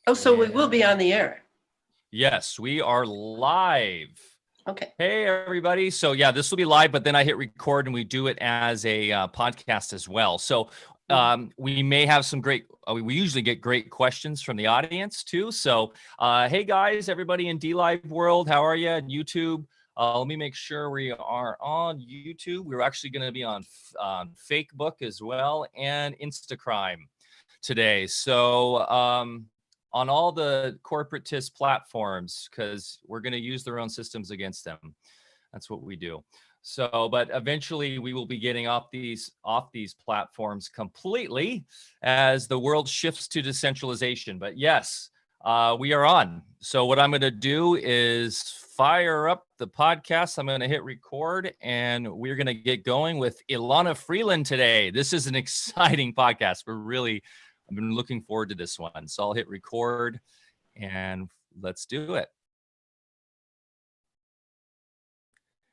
Oh, so we will be on the air. Yes, we are live. Okay. Hey, everybody. So yeah, this will be live, but then I hit record and we do it as a podcast as well. So we may have some great, we usually get great questions from the audience too. So hey guys, everybody in DLive world, how are you? And YouTube. Let me make sure we are on YouTube. We're actually going to be on Facebook as well and Instacrime today. So on all the corporatist platforms, because we're going to use their own systems against them. That's what we do. So, but eventually we will be getting off these platforms completely as the world shifts to decentralization. But yes, we are on. So what I'm going to do is fire up the podcast. I'm going to hit record and we're going to get going with Elana Freeland today. This is an exciting podcast. I've been looking forward to this one. So I'll hit record and let's do it.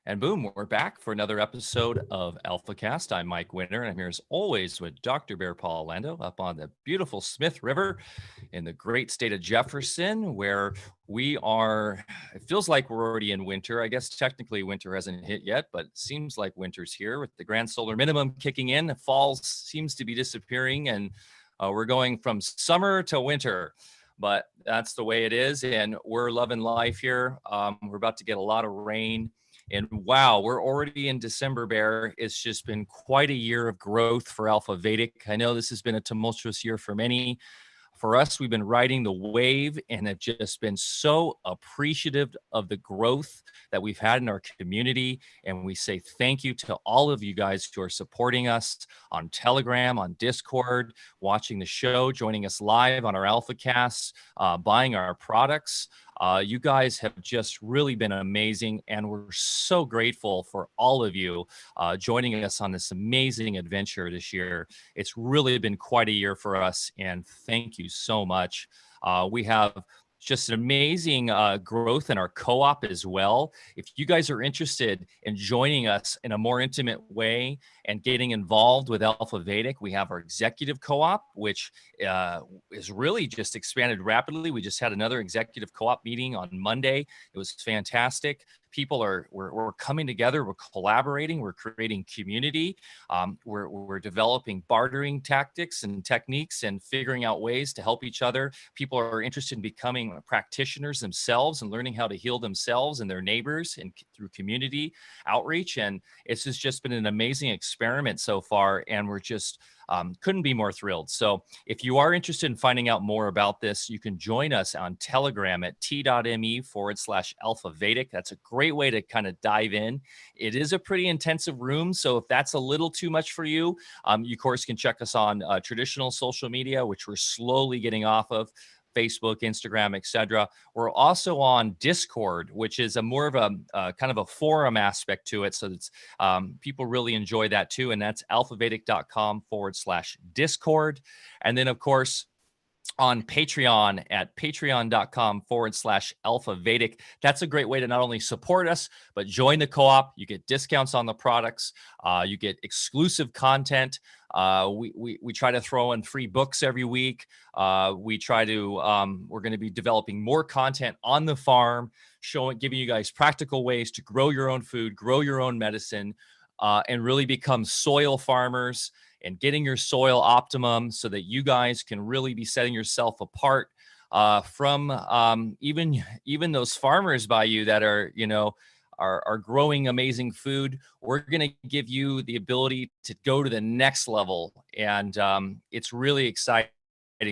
And boom, we're back for another episode of AlphaCast. I'm Mike Winter, and I'm here as always with Dr. Bear Paul Orlando up on the beautiful Smith River in the great state of Jefferson, where we are, it feels like we're already in winter. I guess technically winter hasn't hit yet, but it seems like winter's here with the grand solar minimum kicking in. Fall seems to be disappearing, and we're going from summer to winter, but that's the way it is. And we're loving life here. We're about to get a lot of rain. And wow, we're already in December, Bear. It's just been quite a year of growth for Alfa Vedic. I know this has been a tumultuous year for many. For us, we've been riding the wave and have just been so appreciative of the growth that we've had in our community. And we say thank you to all of you guys who are supporting us on Telegram, on Discord, watching the show, joining us live on our AlphaCasts, buying our products. You guys have just really been amazing, and we're so grateful for all of you joining us on this amazing adventure this year. It's really been quite a year for us, and thank you so much. We have just an amazing growth in our co-op as well. If you guys are interested in joining us in a more intimate way and getting involved with Alfa Vedic, we have our executive co-op, which is really just expanded rapidly. We just had another executive co-op meeting on Monday. It was fantastic. We're coming together, we're collaborating, we're creating community, we're developing bartering tactics and techniques and figuring out ways to help each other. People are interested in becoming practitioners themselves and learning how to heal themselves and their neighbors and through community outreach. And it's just been an amazing experiment so far, and we're just couldn't be more thrilled. So if you are interested in finding out more about this, you can join us on Telegram at t.me/Alfa Vedic. That's a great way to kind of dive in. It is a pretty intensive room, so if that's a little too much for you, you of course can check us on traditional social media, which we're slowly getting off of. Facebook, Instagram, etc. We're also on Discord, which is a more of a kind of a forum aspect to it. So it's people really enjoy that too. And that's alphavedic.com/Discord. And then of course, on Patreon at patreon.com/Alfa Vedic. That's a great way to not only support us, but join the co-op. You get discounts on the products. You get exclusive content. We try to throw in free books every week. We're going to be developing more content on the farm, giving you guys practical ways to grow your own food, grow your own medicine, and really become soil farmers and getting your soil optimum so that you guys can really be setting yourself apart from even those farmers by you that are growing amazing food. We're going to give you the ability to go to the next level, and it's really exciting.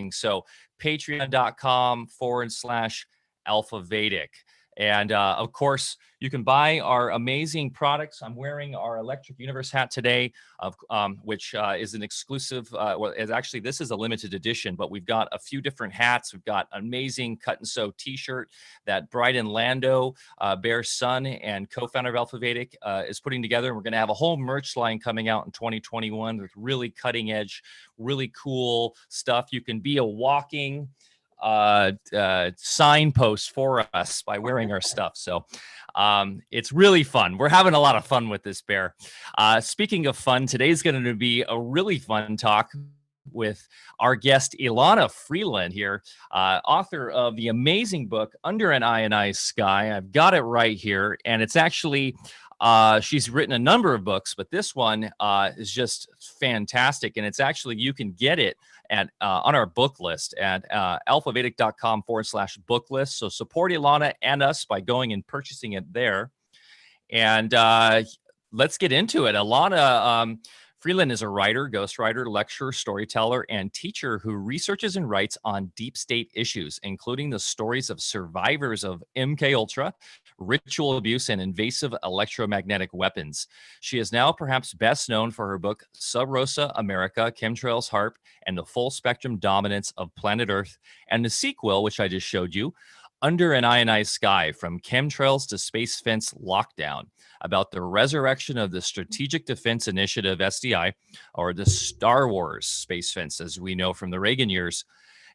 So patreon.com/Alfa Vedic. And of course, you can buy our amazing products. I'm wearing our Electric Universe hat today, which is an exclusive. This is a limited edition, but we've got a few different hats. We've got an amazing cut and sew T-shirt that Bryden Lando, Bear's son and co-founder of Alfa Vedic, is putting together. We're going to have a whole merch line coming out in 2021 with really cutting edge, really cool stuff. You can be a walking signpost for us by wearing our stuff. So it's really fun. We're having a lot of fun with this, Bear. Speaking of fun, today's going to be a really fun talk with our guest, Elana Freeland here, author of the amazing book, Under an Ionized Sky. I've got it right here. And it's actually, she's written a number of books, but this one is just fantastic. And it's actually, you can get it at on our book list at alfavedic.com/book list. So support Elana and us by going and purchasing it there. And let's get into it. Elana Freeland is a writer, ghostwriter, lecturer, storyteller, and teacher who researches and writes on deep state issues, including the stories of survivors of MK Ultra, ritual abuse, and invasive electromagnetic weapons. She is now perhaps best known for her book, Sub Rosa America, Chemtrails HARP, and the Full Spectrum Dominance of Planet Earth, and the sequel, which I just showed you, Under an Ionized Sky, From Chemtrails to Space Fence Lockdown, about the resurrection of the Strategic Defense Initiative, SDI, or the Star Wars Space Fence, as we know from the Reagan years.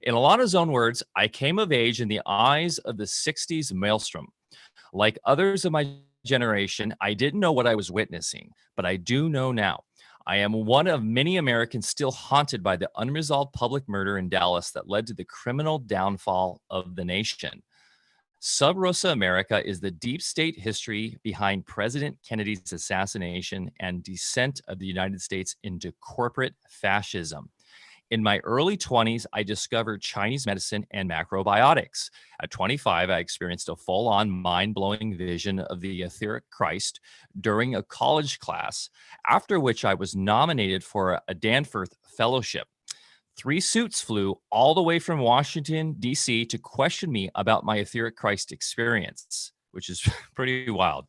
In Elana's own words, I came of age in the eyes of the 60s maelstrom. Like others of my generation, I didn't know what I was witnessing, but I do know now. I am one of many Americans still haunted by the unresolved public murder in Dallas that led to the criminal downfall of the nation. Sub Rosa America is the deep state history behind President Kennedy's assassination and descent of the United States into corporate fascism. In my early 20s, I discovered Chinese medicine and macrobiotics. At 25, I experienced a full-on mind-blowing vision of the etheric Christ during a college class, after which I was nominated for a Danforth Fellowship. 3 suits flew all the way from Washington, D.C. to question me about my etheric Christ experience, which is pretty wild.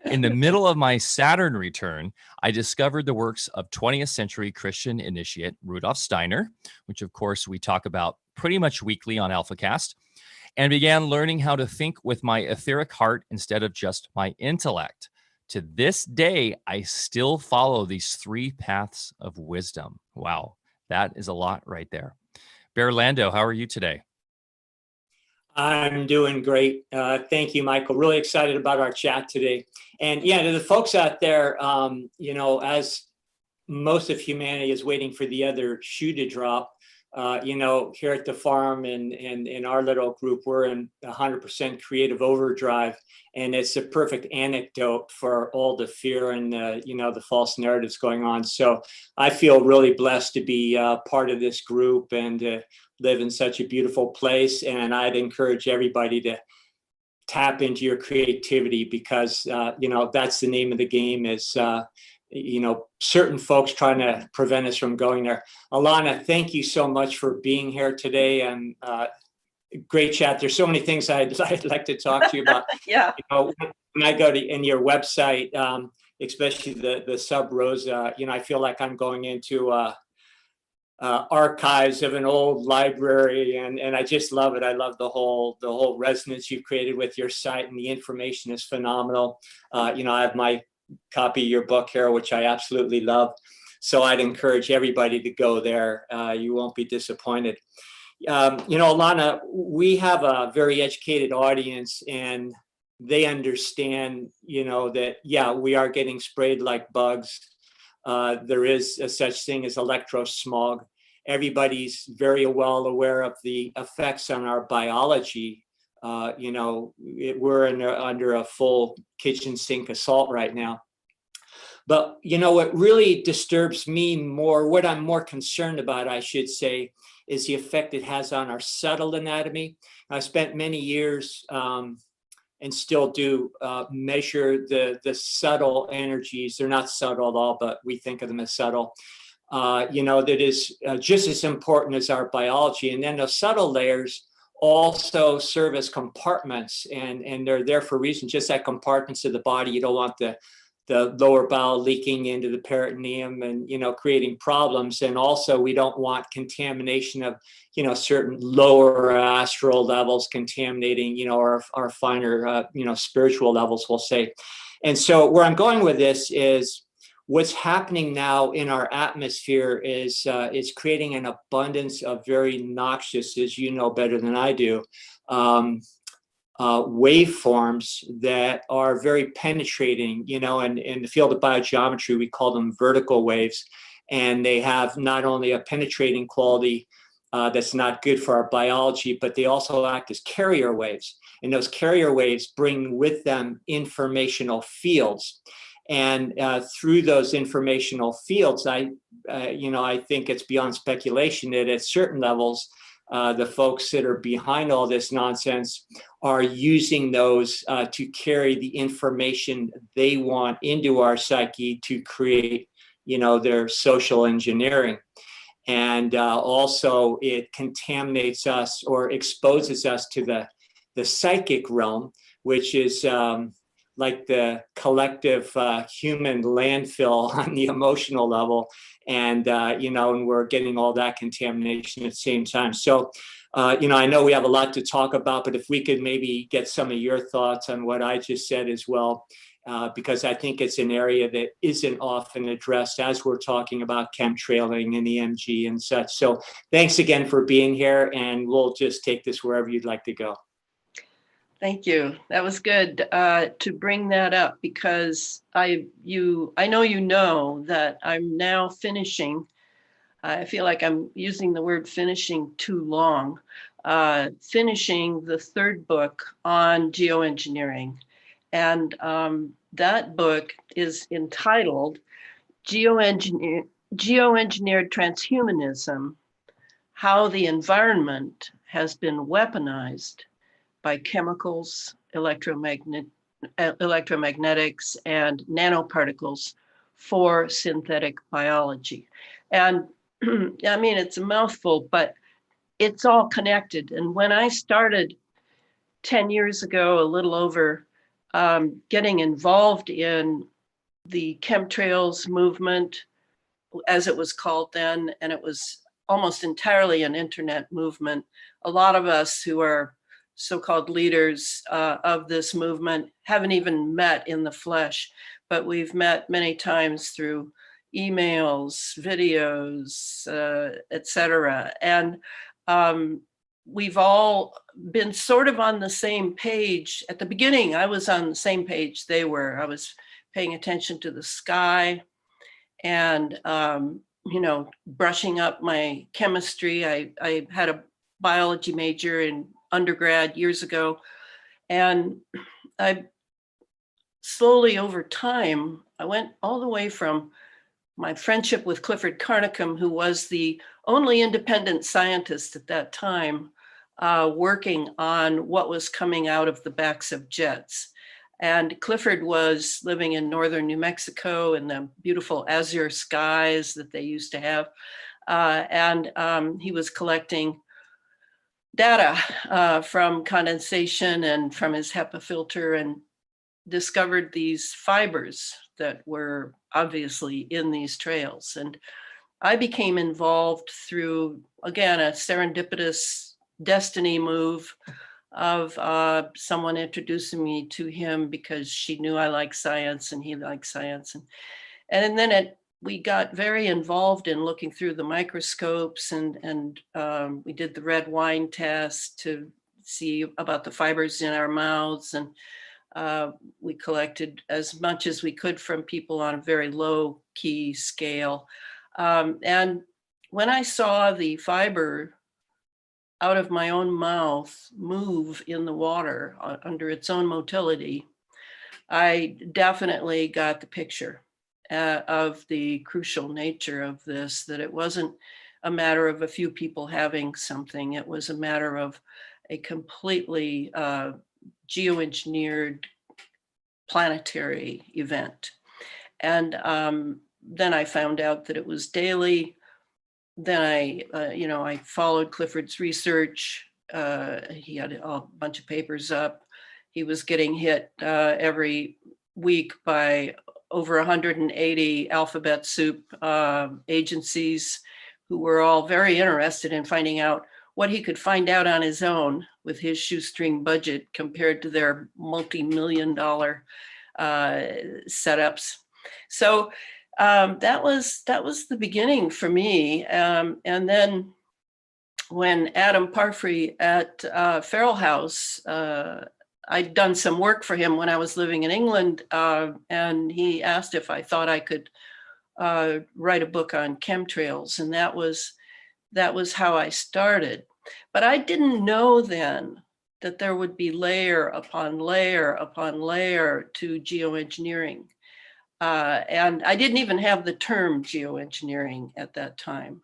In the middle of my Saturn return, I discovered the works of 20th century Christian initiate Rudolf Steiner, which of course we talk about pretty much weekly on AlphaCast, and began learning how to think with my etheric heart instead of just my intellect. To this day, I still follow these 3 paths of wisdom. Wow. That is a lot right there. Bear Lando, how are you today? I'm doing great. Thank you, Michael. Really excited about our chat today. And yeah, to the folks out there, as most of humanity is waiting for the other shoe to drop, here at the farm and in our little group, we're in 100% creative overdrive. And it's a perfect anecdote for all the fear and, the false narratives going on. So I feel really blessed to be part of this group and live in such a beautiful place. And I'd encourage everybody to tap into your creativity because, that's the name of the game is, certain folks trying to prevent us from going there. Elana, thank you so much for being here today and great chat. There's so many things I'd like to talk to you about. Yeah. When I go to in your website, especially the Sub Rosa, I feel like I'm going into archives of an old library, and I just love it. I love the whole resonance you've created with your site, and the information is phenomenal. I have my copy of your book here, which I absolutely love. So I'd encourage everybody to go there. You won't be disappointed. Elana, we have a very educated audience and they understand, that, we are getting sprayed like bugs. There is a such thing as electrosmog. Everybody's very well aware of the effects on our biology. We're under a full kitchen sink assault right now. But, what really disturbs me more, what I'm more concerned about, I should say, is the effect it has on our subtle anatomy. I spent many years and still do measure the subtle energies. They're not subtle at all, but we think of them as subtle. That is just as important as our biology. And then the subtle layers also serve as compartments, and they're there for a reason, just like compartments of the body. You don't want the lower bowel leaking into the peritoneum and, creating problems. And also we don't want contamination of, certain lower astral levels contaminating, our finer, spiritual levels, we'll say. And so where I'm going with this is what's happening now in our atmosphere is creating an abundance of very noxious, as you know better than I do, waveforms that are very penetrating, and in the field of biogeometry, we call them vertical waves. and they have not only a penetrating quality that's not good for our biology, but they also act as carrier waves. And those carrier waves bring with them informational fields. And through those informational fields, I think it's beyond speculation that at certain levels, the folks that are behind all this nonsense are using those to carry the information they want into our psyche to create, their social engineering. And also it contaminates us or exposes us to the psychic realm, which is like the collective human landfill on the emotional level. And, and we're getting all that contamination at the same time. So, I know we have a lot to talk about, but if we could maybe get some of your thoughts on what I just said as well, because I think it's an area that isn't often addressed as we're talking about chemtrailing and EMG and such. So thanks again for being here, and we'll just take this wherever you'd like to go. Thank you. That was good to bring that up, because I know that I'm now finishing. I feel like I'm using the word finishing too long. Finishing the third book on geoengineering. And that book is entitled Geoengineered Transhumanism: How the Environment Has Been Weaponized by Chemicals, Electromagnetics, and Nanoparticles for Synthetic Biology. And I mean, it's a mouthful, but it's all connected. And when I started 10 years ago, a little over, getting involved in the chemtrails movement, as it was called then, and it was almost entirely an internet movement. A lot of us who are so-called leaders of this movement haven't even met in the flesh, but we've met many times through emails, videos, etc. And we've all been sort of on the same page. At the beginning, I was on the same page they were. I was paying attention to the sky and, brushing up my chemistry. I had a biology major in undergrad years ago. And I slowly over time, I went all the way from my friendship with Clifford Carnicom, who was the only independent scientist at that time, working on what was coming out of the backs of jets. And Clifford was living in northern New Mexico in the beautiful azure skies that they used to have. And he was collecting data from condensation and from his HEPA filter, and discovered these fibers that were obviously in these trails. And I became involved through, again, a serendipitous destiny move of someone introducing me to him because she knew I liked science and he liked science. And then we got very involved in looking through the microscopes, and we did the red wine test to see about the fibers in our mouths. And we collected as much as we could from people on a very low key scale. And when I saw the fiber out of my own mouth move in the water under its own motility, I definitely got the picture of the crucial nature of this, that it wasn't a matter of a few people having something. It was a matter of a completely geoengineered planetary event. And then I found out that it was daily. Then I followed Clifford's research. He had a bunch of papers up. He was getting hit every week by over 180 alphabet soup agencies who were all very interested in finding out what he could find out on his own with his shoestring budget compared to their multi-million-dollar setups. So that was the beginning for me. And then when Adam Parfrey at Feral House, I'd done some work for him when I was living in England, and he asked if I thought I could write a book on chemtrails, and that was how I started. But I didn't know then that there would be layer upon layer upon layer to geoengineering. And I didn't even have the term geoengineering at that time.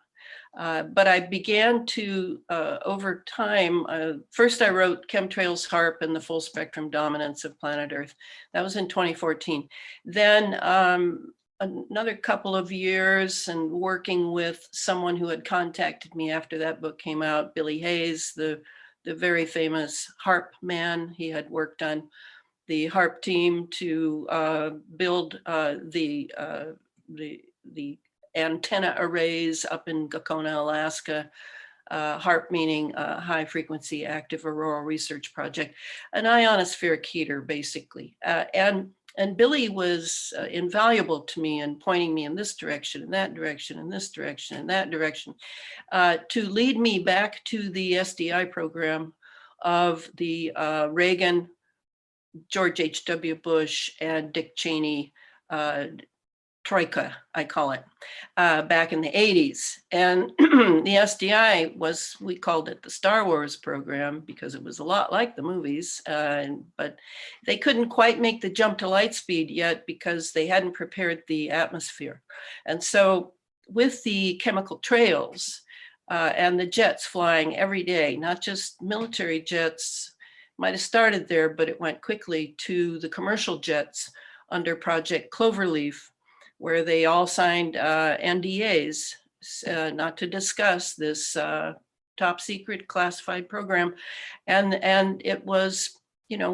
But I began to, over time, first I wrote Chemtrails, HAARP, and the Full Spectrum Dominance of Planet Earth. That was in 2014. Then another couple of years and working with someone who had contacted me after that book came out, Billy Hayes, the very famous HAARP man. He had worked on the HAARP team to build the antenna arrays up in Gakona, Alaska. HAARP meaning High Frequency Active Auroral Research Project, an ionospheric heater, basically. And Billy was invaluable to me in pointing me in this direction, in that direction, in this direction, in that direction, to lead me back to the SDI program of the Reagan, George H.W. Bush, and Dick Cheney Troika, I call it, back in the 80s. And the SDI was, we called it the Star Wars program because it was a lot like the movies, but they couldn't quite make the jump to light speed yet because they hadn't prepared the atmosphere. And so with the chemical trails and the jets flying every day, not just military jets, might have started there, but it went quickly to the commercial jets under Project Cloverleaf, where they all signed NDAs not to discuss this top secret classified program. And it was,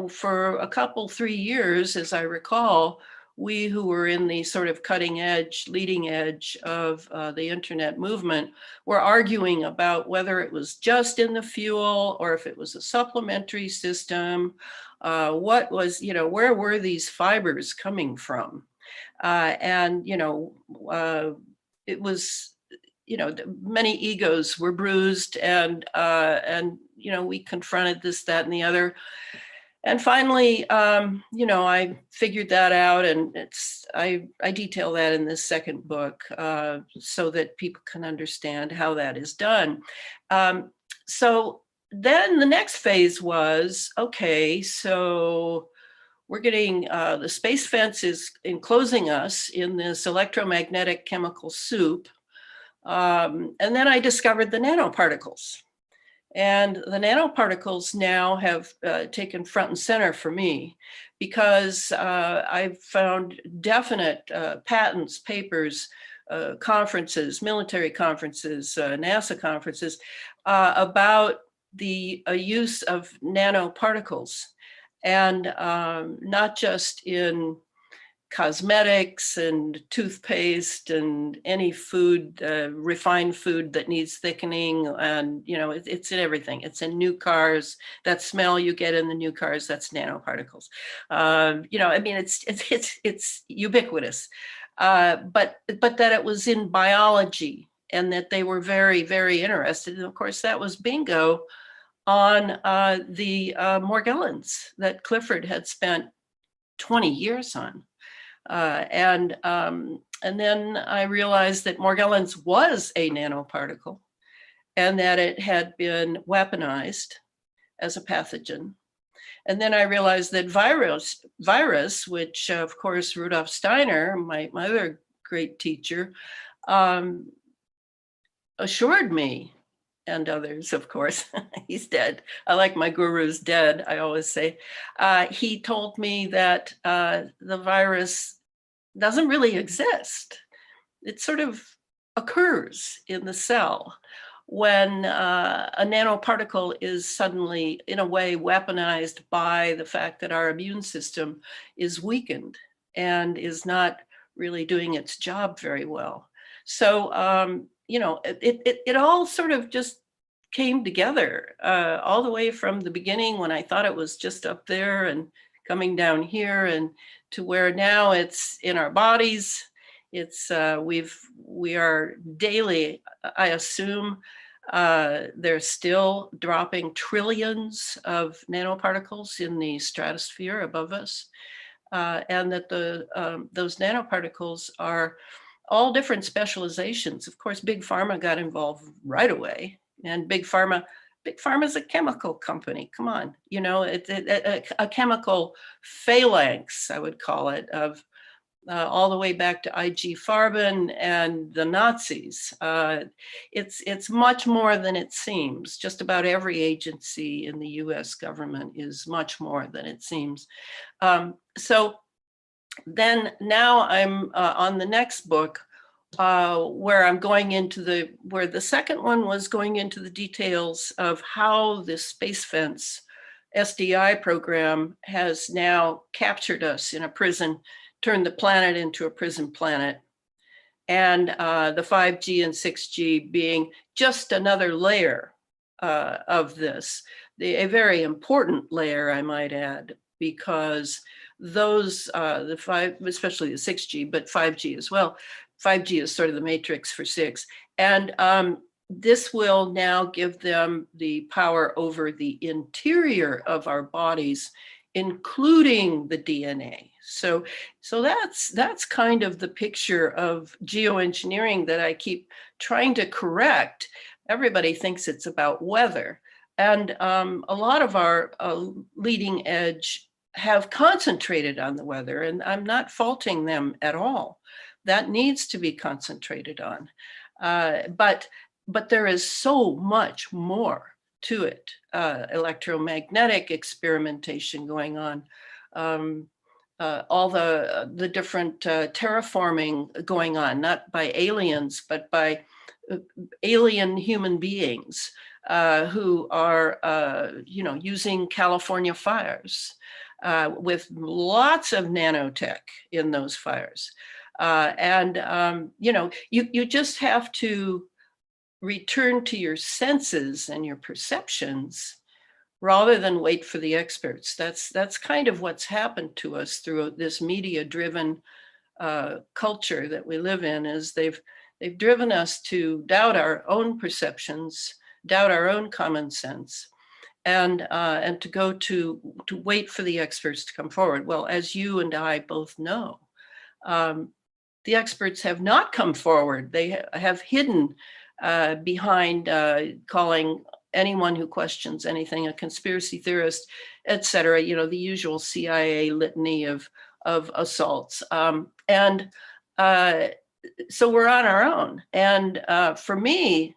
for a couple, 3 years, as I recall, we who were in the sort of cutting edge, leading edge of the internet movement were arguing about whether it was just in the fuel or if it was a supplementary system. What was, where were these fibers coming from? And it was, many egos were bruised, and we confronted this, that, and the other. And finally, I figured that out, and I detail that in this second book so that people can understand how that is done. So then the next phase was, okay, so we're getting, the space fence is enclosing us in this electromagnetic chemical soup. And then I discovered the nanoparticles. And the nanoparticles now have taken front and center for me because I've found definite patents, papers, conferences, military conferences, NASA conferences about the use of nanoparticles. And not just in cosmetics and toothpaste and any food, refined food that needs thickening. And, it's in everything. It's in new cars. That smell you get in the new cars, that's nanoparticles. It's ubiquitous. But that it was in biology and that they were very, very interested. And of course, that was bingo on the Morgellons that Clifford had spent 20 years on. And then I realized that Morgellons was a nanoparticle and that it had been weaponized as a pathogen. And then I realized that virus, which of course Rudolf Steiner, my other great teacher, assured me, and others, of course, he's dead. I like my guru's dead, I always say. He told me that the virus doesn't really exist. It sort of occurs in the cell when a nanoparticle is suddenly, in a way, weaponized by the fact that our immune system is weakened and is not really doing its job very well. So, it all sort of just came together all the way from the beginning when I thought it was just up there and coming down here, and to where now it's in our bodies. It's we are daily, I assume, they're still dropping trillions of nanoparticles in the stratosphere above us, and that those nanoparticles are all different specializations. Of course, Big Pharma got involved right away, and Big Pharma is a chemical company. Come on, it's a chemical phalanx, I would call it, of all the way back to IG Farben and the Nazis. It's much more than it seems. Just about every agency in the US government is much more than it seems. So then now I'm on the next book, where I'm going into where the second one was going into the details of how the Space Fence SDI program has now captured us in a prison, turned the planet into a prison planet. And the 5G and 6G being just another layer of this, a very important layer, I might add, because those, especially the 6G, but 5G as well. 5G is sort of the matrix for 6. And this will now give them the power over the interior of our bodies, including the DNA. So that's kind of the picture of geoengineering that I keep trying to correct. Everybody thinks it's about weather. And a lot of our leading edge have concentrated on the weather, and I'm not faulting them at all. That needs to be concentrated on. But there is so much more to it. Electromagnetic experimentation going on, all the different terraforming going on, not by aliens, but by alien human beings who are, using California fires with lots of nanotech in those fires. You just have to return to your senses and your perceptions rather than wait for the experts. That's kind of what's happened to us through this media-driven culture that we live in. Is they've driven us to doubt our own perceptions, doubt our own common sense, and to go to wait for the experts to come forward. Well, as you and I both know, the experts have not come forward. They have hidden behind calling anyone who questions anything a conspiracy theorist, et cetera, the usual CIA litany of assaults. So we're on our own. And for me,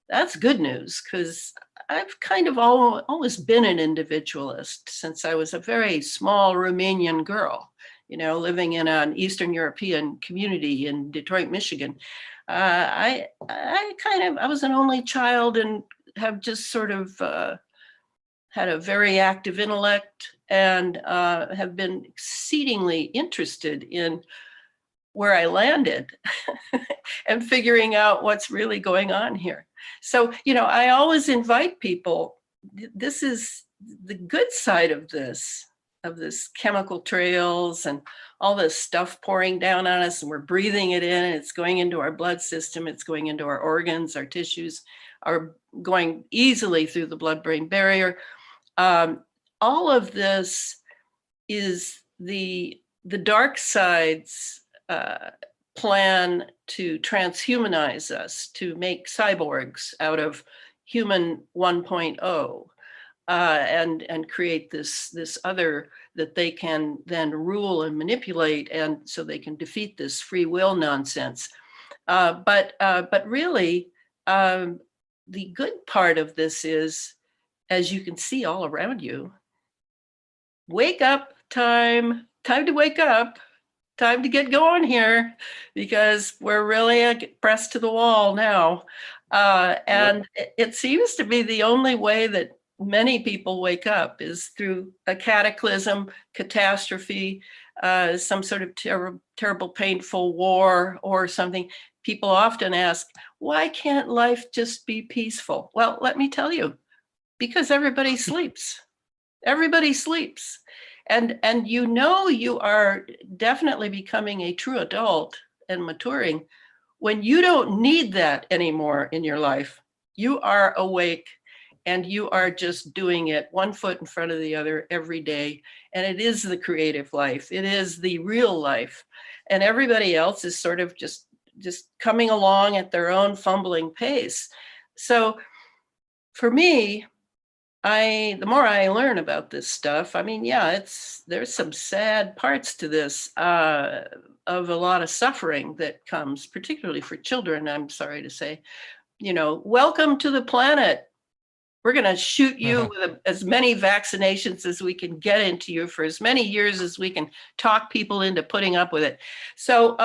that's good news, because I've kind of always been an individualist since I was a very small Romanian girl, living in an Eastern European community in Detroit, Michigan. I was an only child and have just sort of had a very active intellect, and have been exceedingly interested in where I landed and figuring out what's really going on here. So, I always invite people, this is the good side of this chemical trails and all this stuff pouring down on us, and we're breathing it in, and it's going into our blood system, it's going into our organs, our tissues are going easily through the blood-brain barrier. All of this is the dark side's plan to transhumanize us, to make cyborgs out of human 1.0. And create this other that they can then rule and manipulate, and so they can defeat this free will nonsense. But really, the good part of this is, as you can see all around you, wake up time to wake up, time to get going here, because we're really pressed to the wall now. And it seems to be the only way that many people wake up is through a cataclysm, catastrophe, some sort of terrible, painful war or something. People often ask, why can't life just be peaceful? Well, let me tell you, because everybody sleeps. Everybody sleeps. And you are definitely becoming a true adult and maturing when you don't need that anymore in your life. You are awake, and you are just doing it one foot in front of the other every day. And it is the creative life. It is the real life. And everybody else is sort of just just coming along at their own fumbling pace. So for me, the more I learn about this stuff, I mean, yeah, there's some sad parts to this, of a lot of suffering that comes, particularly for children, I'm sorry to say. Welcome to the planet. We're going to shoot you with as many vaccinations as we can get into you for as many years as we can talk people into putting up with it. So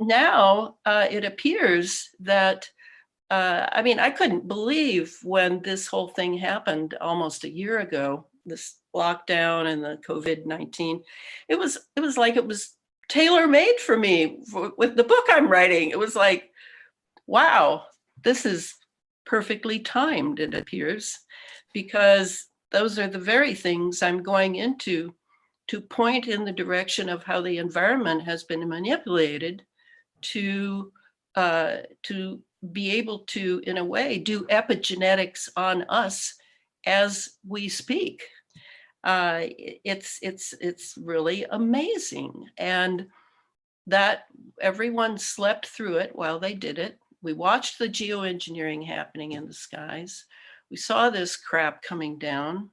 now it appears that, I couldn't believe when this whole thing happened almost a year ago, this lockdown and the COVID-19. It was like it was tailor-made for me with the book I'm writing. It was like, wow, this is perfectly timed, it appears, because those are the very things I'm going into to point in the direction of how the environment has been manipulated to be able to, in a way, do epigenetics on us as we speak. It's really amazing, and that everyone slept through it while they did it. We watched the geoengineering happening in the skies. We saw this crap coming down.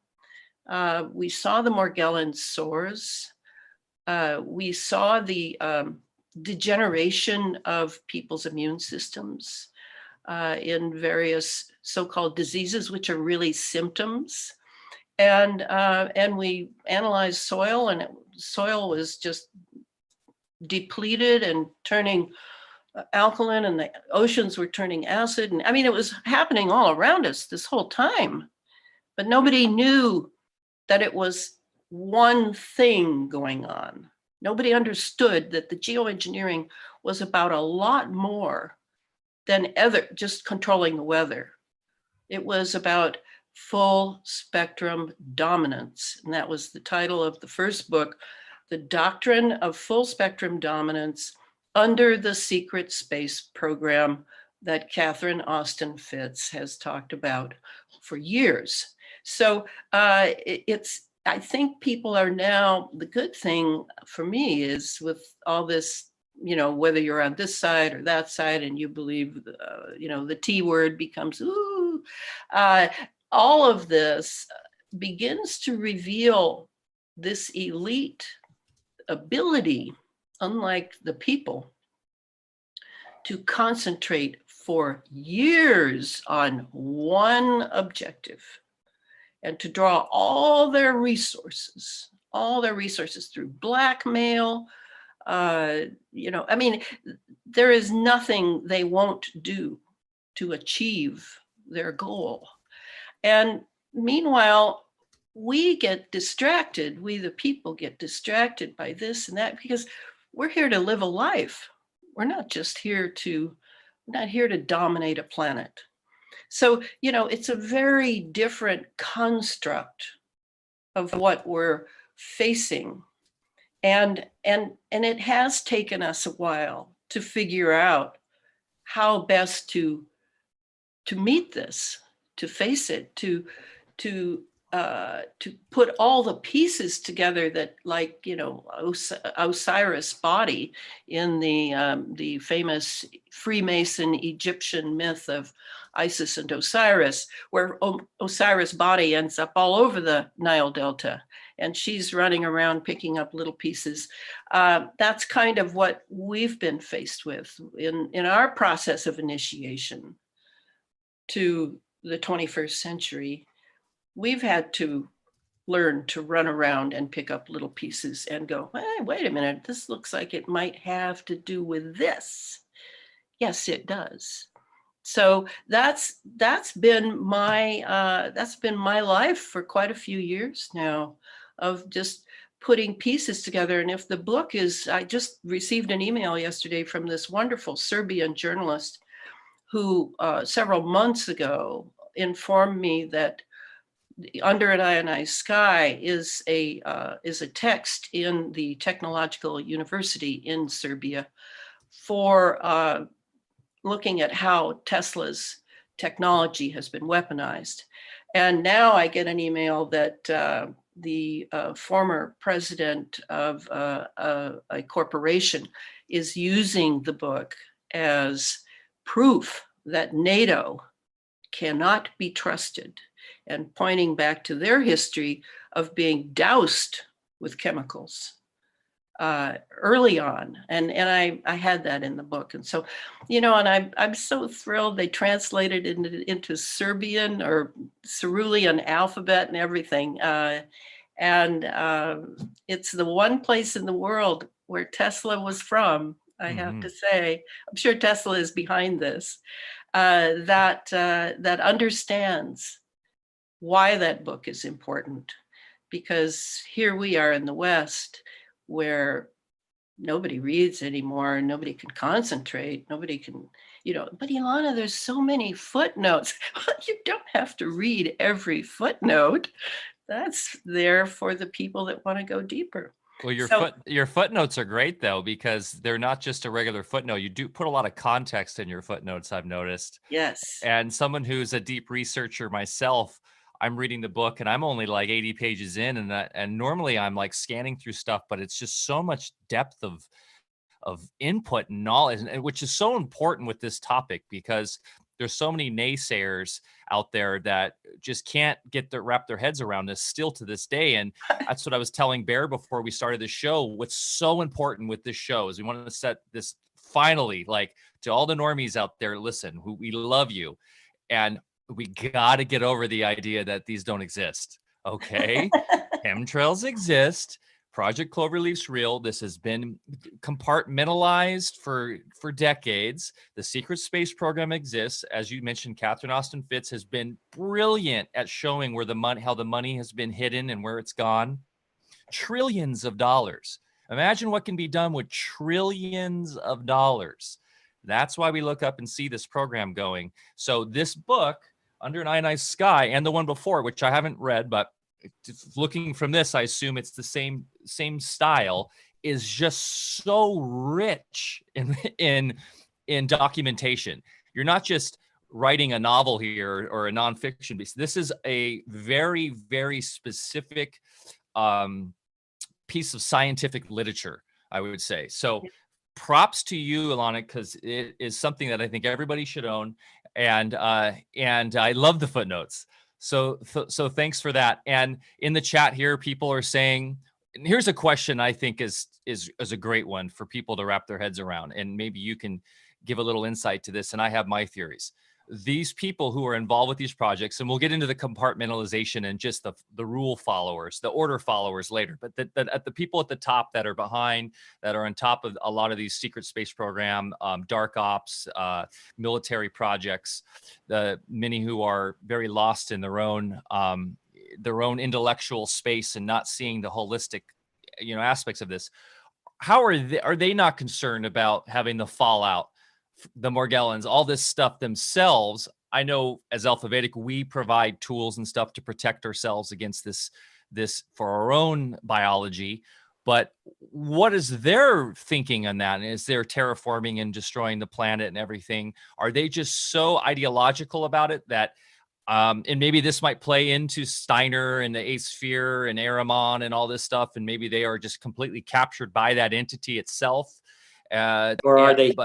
We saw the Morgellons sores. We saw the degeneration of people's immune systems in various so-called diseases, which are really symptoms. And we analyzed soil, and soil was just depleted and turning alkaline, and the oceans were turning acid. And it was happening all around us this whole time, but nobody knew that it was one thing going on. Nobody understood that the geoengineering was about a lot more than just controlling the weather. It was about full spectrum dominance. And that was the title of the first book, The Doctrine of Full Spectrum Dominance under the Secret Space Program that Catherine Austin Fitts has talked about for years. So I think people are now, the good thing for me is with all this, whether you're on this side or that side and you believe, the T word becomes, ooh, all of this begins to reveal this elite ability, unlike the people, to concentrate for years on one objective and to draw all their resources through blackmail. There is nothing they won't do to achieve their goal. And meanwhile, we get distracted, we the people get distracted by this and that, because we're here to live a life. We're not just here to dominate a planet. So, it's a very different construct of what we're facing. And it has taken us a while to figure out how best to meet this, to face it, to put all the pieces together that, like, Osiris' body in the famous Freemason Egyptian myth of Isis and Osiris, where Osiris' body ends up all over the Nile Delta, and she's running around picking up little pieces. That's kind of what we've been faced with in our process of initiation to the 21st century. We've had to learn to run around and pick up little pieces and go, hey, wait a minute, this looks like it might have to do with this. Yes, it does. So that's been my life for quite a few years now, of just putting pieces together. And if the book is, I just received an email yesterday from this wonderful Serbian journalist who several months ago informed me that Under an Ionized Sky is a text in the Technological University in Serbia for looking at how Tesla's technology has been weaponized. And now I get an email that the former president of a corporation is using the book as proof that NATO cannot be trusted, and pointing back to their history of being doused with chemicals early on. And I had that in the book. And so, and I'm so thrilled they translated it into Serbian or Cerulean alphabet and everything. And it's the one place in the world where Tesla was from, I have to say. I'm sure Tesla is behind this, that understands why that book is important. Because here we are in the West, where nobody reads anymore, nobody can concentrate, nobody can, but Elana, there's so many footnotes. You don't have to read every footnote. That's there for the people that want to go deeper. Well, your footnotes are great, though, because they're not just a regular footnote. You do put a lot of context in your footnotes, I've noticed. Yes. And someone who's a deep researcher myself, I'm reading the book and I'm only like 80 pages in, and normally I'm like scanning through stuff, but it's just so much depth of input and knowledge, which is so important with this topic, because there's so many naysayers out there that just can't wrap their heads around this still to this day. And that's what I was telling Bear before we started the show. What's so important with this show is we want to set this finally, like, to all the normies out there, listen, we love you. And we got to get over the idea that these don't exist. Okay. Chemtrails exist. Project Cloverleaf's real. This has been compartmentalized for decades. The secret space program exists. As you mentioned, Catherine Austin Fitts has been brilliant at showing how the money has been hidden and where it's gone. Trillions of dollars. Imagine what can be done with trillions of dollars. That's why we look up and see this program going. So this book, Under an Ionized Sky, and the one before, which I haven't read, but looking from this, I assume it's the same style, is just so rich in documentation. You're not just writing a novel here or a nonfiction piece. This is a very, very specific piece of scientific literature, I would say. So props to you, Elana, because it is something that I think everybody should own. And I love the footnotes. So thanks for that. And in the chat here, people are saying, and here's a question I think is a great one for people to wrap their heads around. And maybe you can give a little insight to this. And I have my theories. These people who are involved with these projects, and we'll get into the compartmentalization and just the rule followers, the order followers later, but the people at the top that are behind, that are on top of a lot of these secret space program, dark ops, military projects, the many who are very lost in their own intellectual space and not seeing the holistic, aspects of this. How are they not concerned about having the fallout, the Morgellons, all this stuff themselves? I know as Alpha Vedic, we provide tools and stuff to protect ourselves against this for our own biology. But what is their thinking on that? Is there terraforming and destroying the planet and everything? Are they just so ideological about it that, and maybe this might play into Steiner and the Eighth Sphere and Ahriman and all this stuff, and maybe they are just completely captured by that entity itself? Or are they?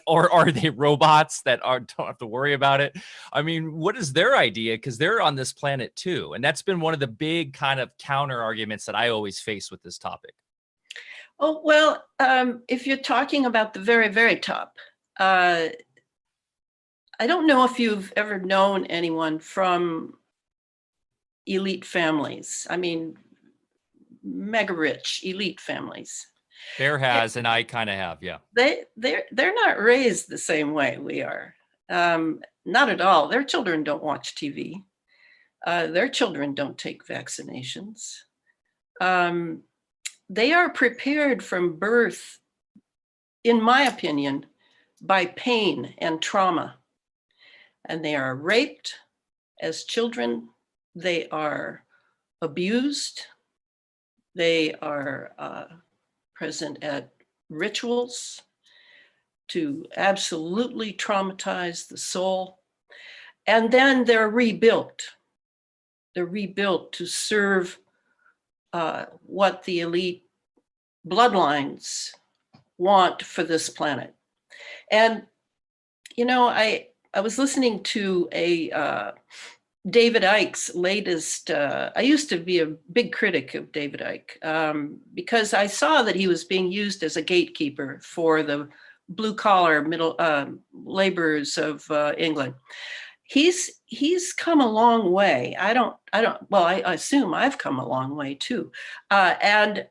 Or are they robots that don't have to worry about it? I mean, what is their idea? Because they're on this planet too. And that's been one of the big kind of counter arguments that I always face with this topic. Oh, well, if you're talking about the very, very top, I don't know if you've ever known anyone from elite families. I mean, mega rich elite families. Bear has, and I kind of have, yeah. They're not raised the same way we are. Not at all. Their children don't watch TV. Their children don't take vaccinations. They are prepared from birth, in my opinion, by pain and trauma. And they are raped as children. They are abused. They are present at rituals to absolutely traumatize the soul. And then they're rebuilt. They're rebuilt to serve what the elite bloodlines want for this planet. And, I was listening to a David Icke's latest. I used to be a big critic of David Icke because I saw that he was being used as a gatekeeper for the blue collar middle laborers of England. He's come a long way. Well, I assume I've come a long way too. And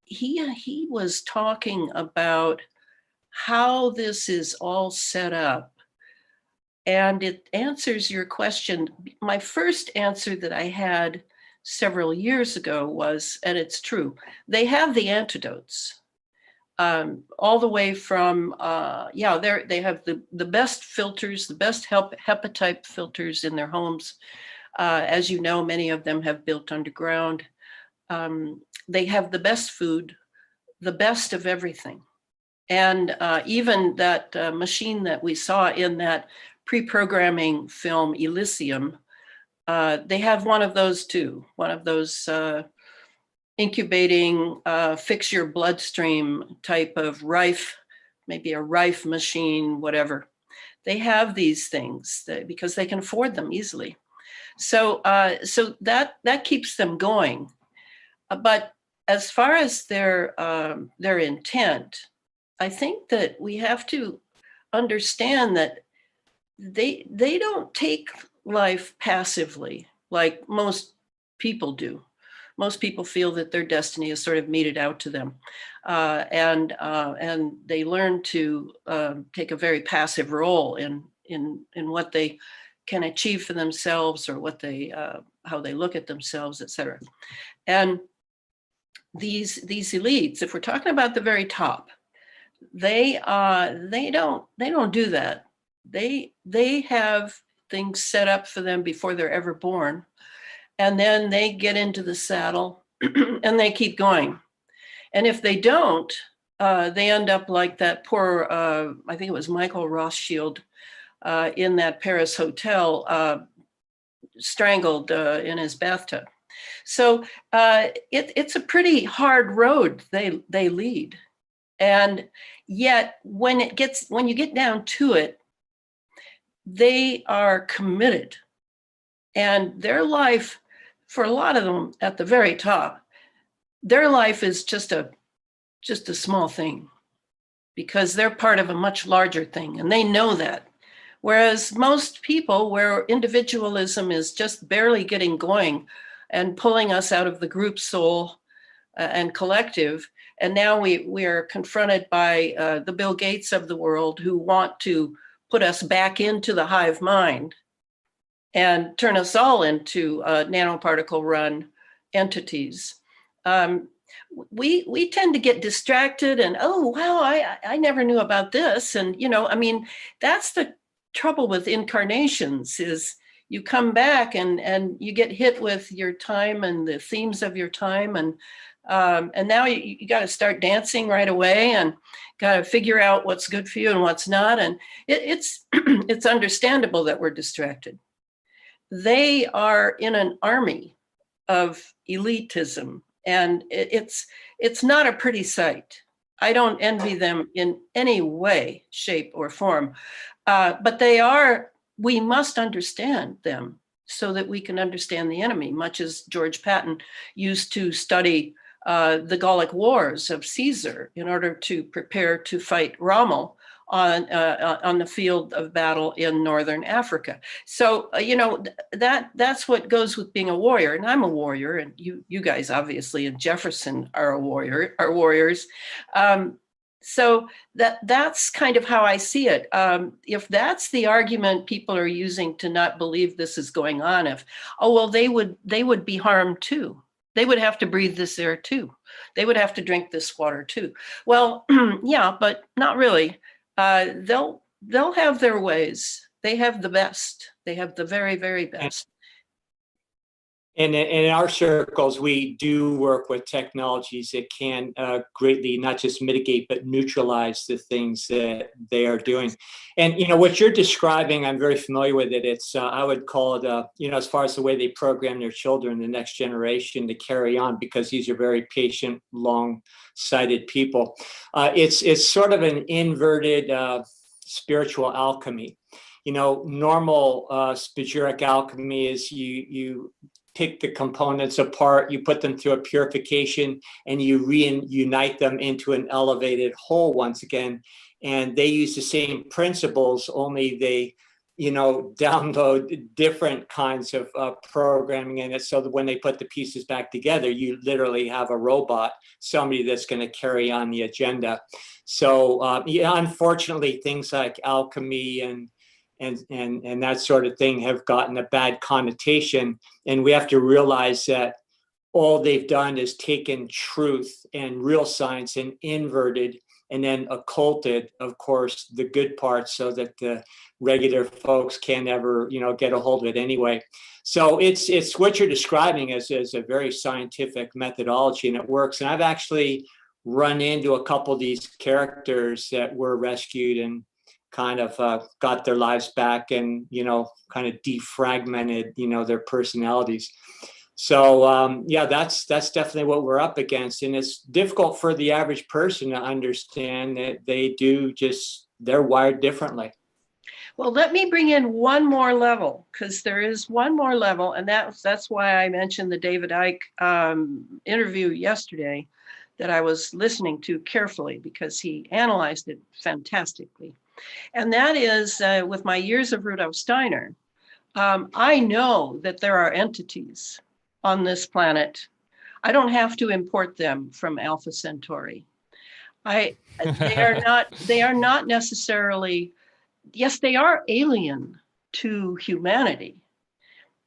he was talking about how this is all set up. And it answers your question. My first answer that I had several years ago was, and it's true, they have the antidotes. All the way from, they have the best filters, the best hepatitis filters in their homes. As you know, many of them have built underground. They have the best food, the best of everything. And even that machine that we saw in that pre-programming film Elysium, they have one of those too, one of those incubating, fix your bloodstream type of Rife, maybe a Rife machine, whatever. They have these things because they can afford them easily. So that keeps them going. But as far as their intent, I think that we have to understand that they don't take life passively like most people do. Most people feel that their destiny is sort of meted out to them, and they learn to take a very passive role in what they can achieve for themselves, or what they how they look at themselves, etc. And these elites, if we're talking about the very top, they don't do that. They have things set up for them before they're ever born. And then they get into the saddle and they keep going. And if they don't, they end up like that poor, I think it was Michael Rothschild in that Paris hotel, strangled in his bathtub. So it's a pretty hard road they lead. And yet when you get down to it, they are committed. And their life, for a lot of them at the very top, their life is just a small thing, because they're part of a much larger thing, and they know that. Whereas most people, where individualism is just barely getting going and pulling us out of the group soul and collective, and now we are confronted by the Bill Gates of the world, who want to put us back into the hive mind and turn us all into nanoparticle run entities. We tend to get distracted and, oh, wow, I never knew about this. And, that's the trouble with incarnations, is you come back and you get hit with your time and the themes of your time. And now you got to start dancing right away, and got to figure out what's good for you and what's not. And it's it's understandable that we're distracted. They are in an army of elitism, and it's not a pretty sight. I don't envy them in any way, shape, or form, but we must understand them so that we can understand the enemy, much as George Patton used to study the Gallic Wars of Caesar in order to prepare to fight Rommel on the field of battle in northern Africa. So that's what goes with being a warrior, and I'm a warrior, and you guys obviously and Jefferson are warriors. So that's kind of how I see it. If that's the argument people are using to not believe this is going on, they would be harmed too. They would have to breathe this air too. They would have to drink this water too. Well, yeah, but not really. They'll have their ways. They have the best. They have the very, very best. And in our circles, we do work with technologies that can greatly not just mitigate, but neutralize the things that they are doing. And, what you're describing, I'm very familiar with it. It's, I would call it, as far as the way they program their children, the next generation to carry on, because these are very patient, long-sighted people. It's sort of an inverted spiritual alchemy. Normal spagyric alchemy is you pick the components apart, you put them through a purification, and you reunite them into an elevated whole once again. And they use the same principles, only they, download different kinds of programming in it, so that when they put the pieces back together, you literally have a robot, somebody that's going to carry on the agenda. So unfortunately, things like alchemy and that sort of thing have gotten a bad connotation. And we have to realize that all they've done is taken truth and real science and inverted and then occulted, of course, the good parts, so that the regular folks can't ever, get a hold of it anyway. So it's what you're describing as a very scientific methodology, and it works. And I've actually run into a couple of these characters that were rescued and kind of got their lives back, and kind of defragmented their personalities. So that's definitely what we're up against, and it's difficult for the average person to understand that they're wired differently. Well, let me bring in one more level, because there is one more level, and that's why I mentioned the David Icke interview yesterday that I was listening to carefully, because he analyzed it fantastically. And that is, with my years of Rudolf Steiner, I know that there are entities on this planet. I don't have to import them from Alpha Centauri. They are not necessarily, yes, they are alien to humanity.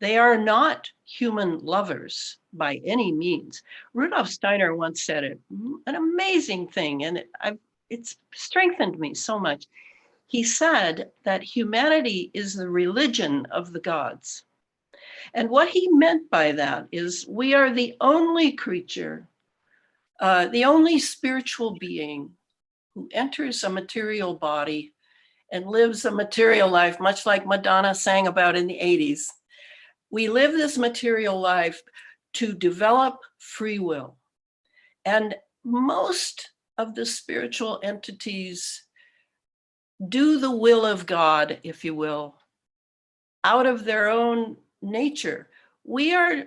They are not human lovers by any means. Rudolf Steiner once said an amazing thing, and it's strengthened me so much. He said that humanity is the religion of the gods. And what he meant by that is we are the only creature, the only spiritual being who enters a material body and lives a material life, much like Madonna sang about in the 80s. We live this material life to develop free will. And most of the spiritual entities do the will of God, if you will, out of their own nature. We are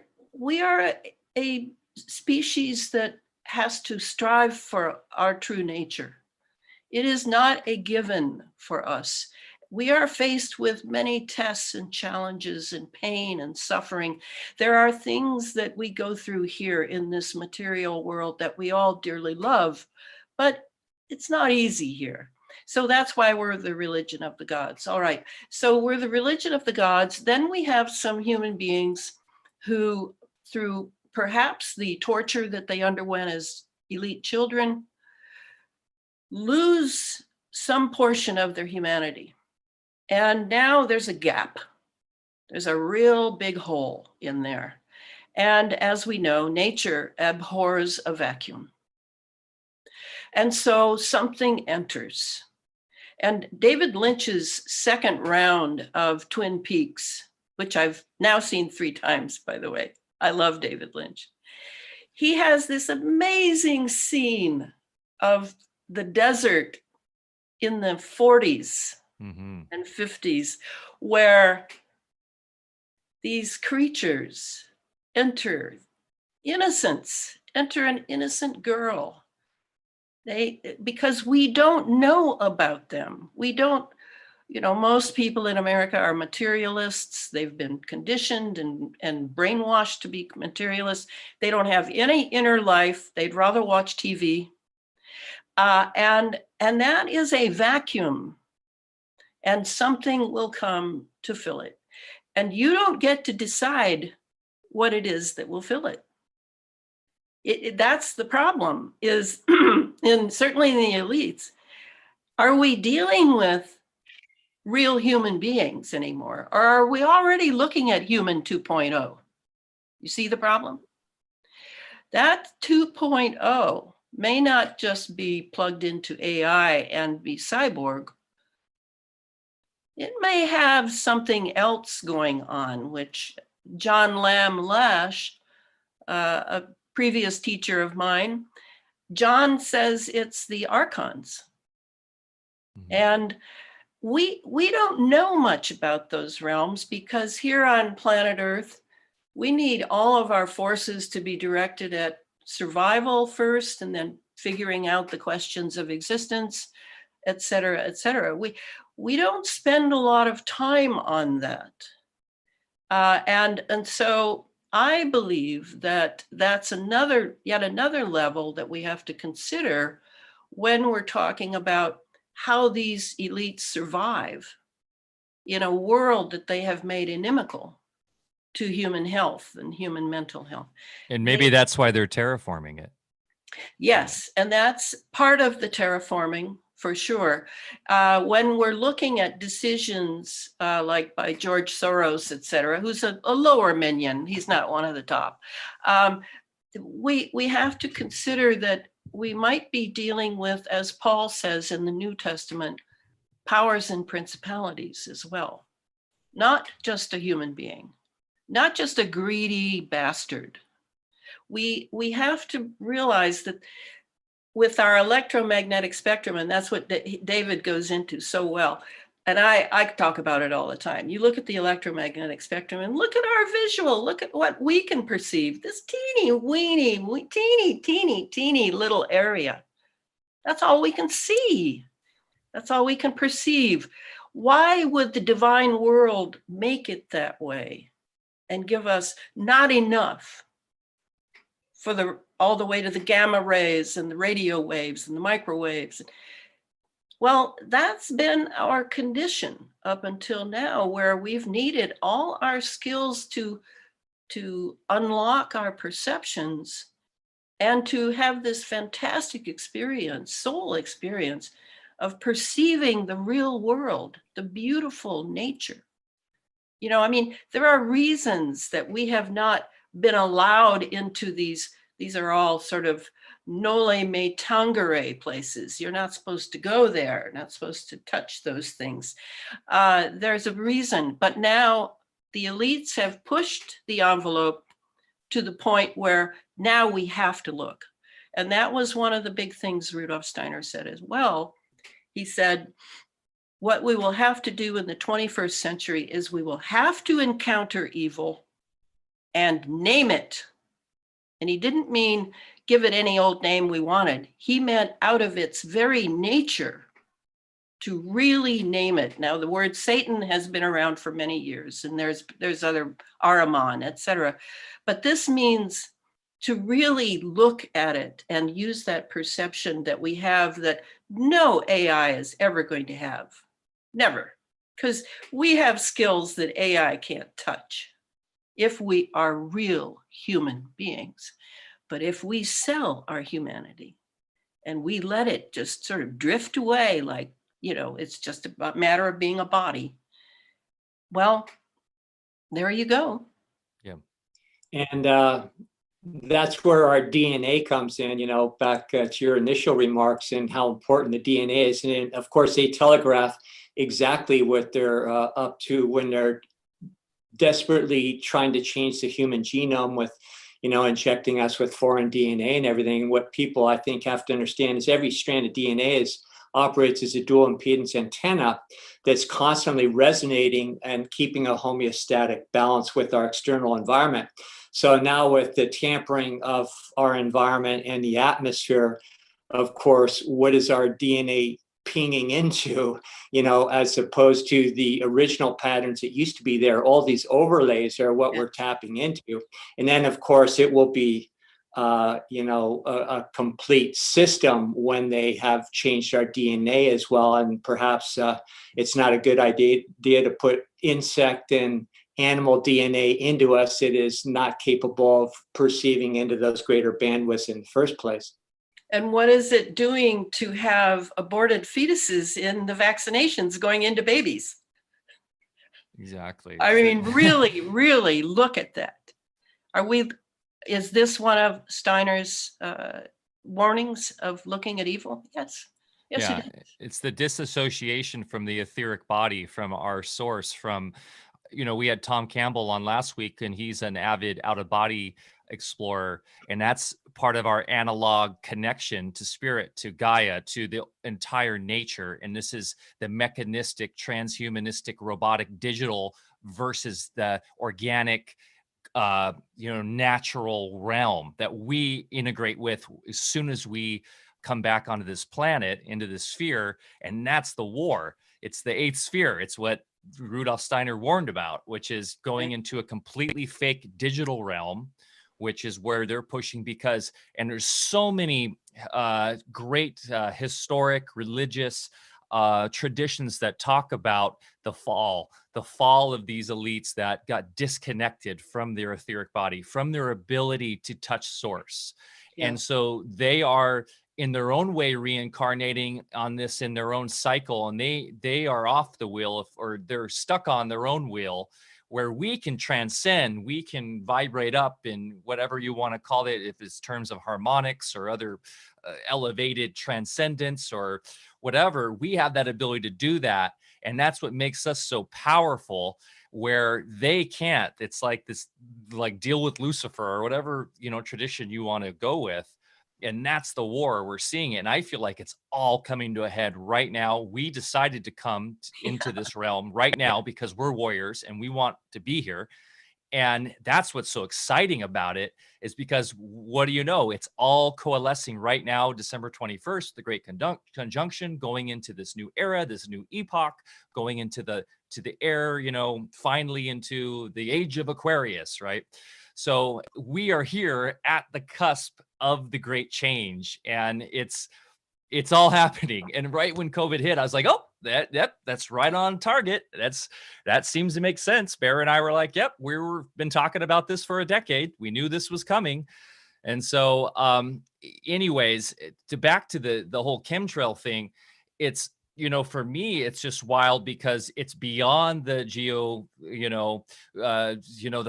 a species that has to strive for our true nature. It is not a given for us. We are faced with many tests and challenges and pain and suffering. There are things that we go through here in this material world that we all dearly love, but it's not easy here. So that's why we're the religion of the gods. All right, so we're the religion of the gods. Then we have some human beings who, through perhaps the torture that they underwent as elite children, lose some portion of their humanity. And now there's a gap. There's a real big hole in there. And as we know, nature abhors a vacuum. And so something enters. And David Lynch's second round of Twin Peaks, which I've now seen 3 times, by the way. I love David Lynch. He has this amazing scene of the desert in the 40s and 50s, where these creatures enter an innocent girl. Because we don't know about them. We don't, most people in America are materialists. They've been conditioned and brainwashed to be materialists. They don't have any inner life. They'd rather watch TV. And that is a vacuum, and something will come to fill it. And you don't get to decide what it is that will fill it. That's the problem, is certainly in the elites. Are we dealing with real human beings anymore? Or are we already looking at human 2.0? You see the problem? That 2.0 may not just be plugged into AI and be cyborg. It may have something else going on, which John Lamb Lash, a previous teacher of mine, John says it's the archons. Mm-hmm. And we don't know much about those realms, because here on planet Earth, we need all of our forces to be directed at survival first, and then figuring out the questions of existence, et cetera, et cetera. We don't spend a lot of time on that. And so I believe that that's yet another level that we have to consider when we're talking about how these elites survive in a world that they have made inimical to human health and human mental health. And maybe that's why they're terraforming it. Yes, and that's part of the terraforming, for sure. When we're looking at decisions like by George Soros, et cetera, who's a lower minion, he's not one of the top, we have to consider that we might be dealing with, as Paul says in the New Testament, powers and principalities as well. Not just a human being, not just a greedy bastard. We have to realize that with our electromagnetic spectrum, and that's what David goes into so well, and I talk about it all the time. You look at the electromagnetic spectrum and look at our visual, look at what we can perceive, this teeny little area. That's all we can see. That's all we can perceive. Why would the divine world make it that way and give us not enough for all the way to the gamma rays and the radio waves and the microwaves? Well, that's been our condition up until now, where we've needed all our skills to unlock our perceptions and to have this fantastic experience, soul experience, of perceiving the real world, the beautiful nature. There are reasons that we have not been allowed into these are all sort of noli me tangere places. You're not supposed to go there, not supposed to touch those things. There's a reason, but now the elites have pushed the envelope to the point where now we have to look. And that was one of the big things Rudolf Steiner said as well. He said, what we will have to do in the 21st century is we will have to encounter evil and name it. And he didn't mean give it any old name we wanted. He meant out of its very nature to really name it. Now, the word Satan has been around for many years, and there's other Ahriman, et cetera. But this means to really look at it and use that perception that we have that no AI is ever going to have. Never. Because we have skills that AI can't touch if we are real human beings. But if we sell our humanity and we let it just sort of drift away like, it's just a matter of being a body, well, there you go. Yeah. And that's where our DNA comes in, back to your initial remarks and how important the DNA is. And of course, they telegraph exactly what they're up to when they're desperately trying to change the human genome with, injecting us with foreign DNA and everything. What people, I think, have to understand is every strand of DNA operates as a dual impedance antenna that's constantly resonating and keeping a homeostatic balance with our external environment. So now with the tampering of our environment and the atmosphere, of course, what is our DNA pinging into, as opposed to the original patterns that used to be there? All these overlays are what we're tapping into. And then, of course, it will be, a complete system when they have changed our DNA as well. And perhaps it's not a good idea to put insect and animal DNA into us. It is not capable of perceiving into those greater bandwidths in the first place. And what is it doing to have aborted fetuses in the vaccinations going into babies? Exactly. I mean, really, really look at that. Is this one of Steiner's warnings of looking at evil? Yes. Yes, Yeah, it is. it's the disassociation from the etheric body, from our source, from, we had Tom Campbell on last week, and he's an avid out of body explorer. And that's part of our analog connection to spirit, to Gaia, to the entire nature. And this is the mechanistic, transhumanistic, robotic, digital versus the organic, natural realm that we integrate with as soon as we come back onto this planet, into this sphere. And that's the war. It's the eighth sphere. It's what Rudolf Steiner warned about, which is going into a completely fake digital realm, which is where they're pushing, because, and there's so many great historic, religious traditions that talk about the fall of these elites that got disconnected from their etheric body, from their ability to touch source. Yeah. And so they are in their own way reincarnating on this in their own cycle, and they are off the wheel, or they're stuck on their own wheel, where we can transcend, we can vibrate up in whatever you want to call it, if it's terms of harmonics or other elevated transcendence or whatever. We have that ability to do that, and that's what makes us so powerful, where they can't. It's like this, like deal with Lucifer or whatever, tradition you want to go with. And that's the war we're seeing. And I feel like it's all coming to a head right now. We decided to come into this realm right now because we're warriors and we want to be here. And that's what's so exciting about it, is because what do you know? It's all coalescing right now, December 21st, the Great Conjunction, going into this new era, this new epoch, going into the air, finally into the age of Aquarius, right? So we are here at the cusp of the great change, and it's all happening. And right when COVID hit, I was like, oh, that's right on target. That seems to make sense. Bear and I were like, yep, we've been talking about this for a decade. We knew this was coming. And so anyways, back to the whole chemtrail thing, it's, for me, it's just wild because it's beyond the the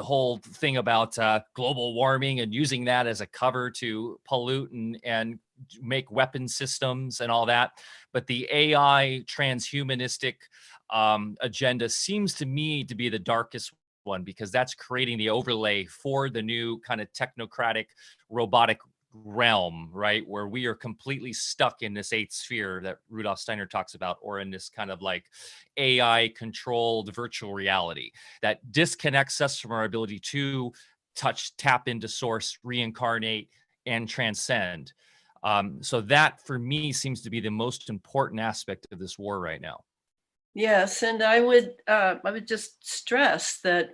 whole thing about global warming and using that as a cover to pollute and make weapon systems and all that. But the AI transhumanistic agenda seems to me to be the darkest one, because that's creating the overlay for the new kind of technocratic robotic realm, right, where we are completely stuck in this eighth sphere that Rudolf Steiner talks about, or in this kind of like AI controlled virtual reality that disconnects us from our ability to touch, tap into source, reincarnate, and transcend. So that for me seems to be the most important aspect of this war right now. Yes, and I would just stress that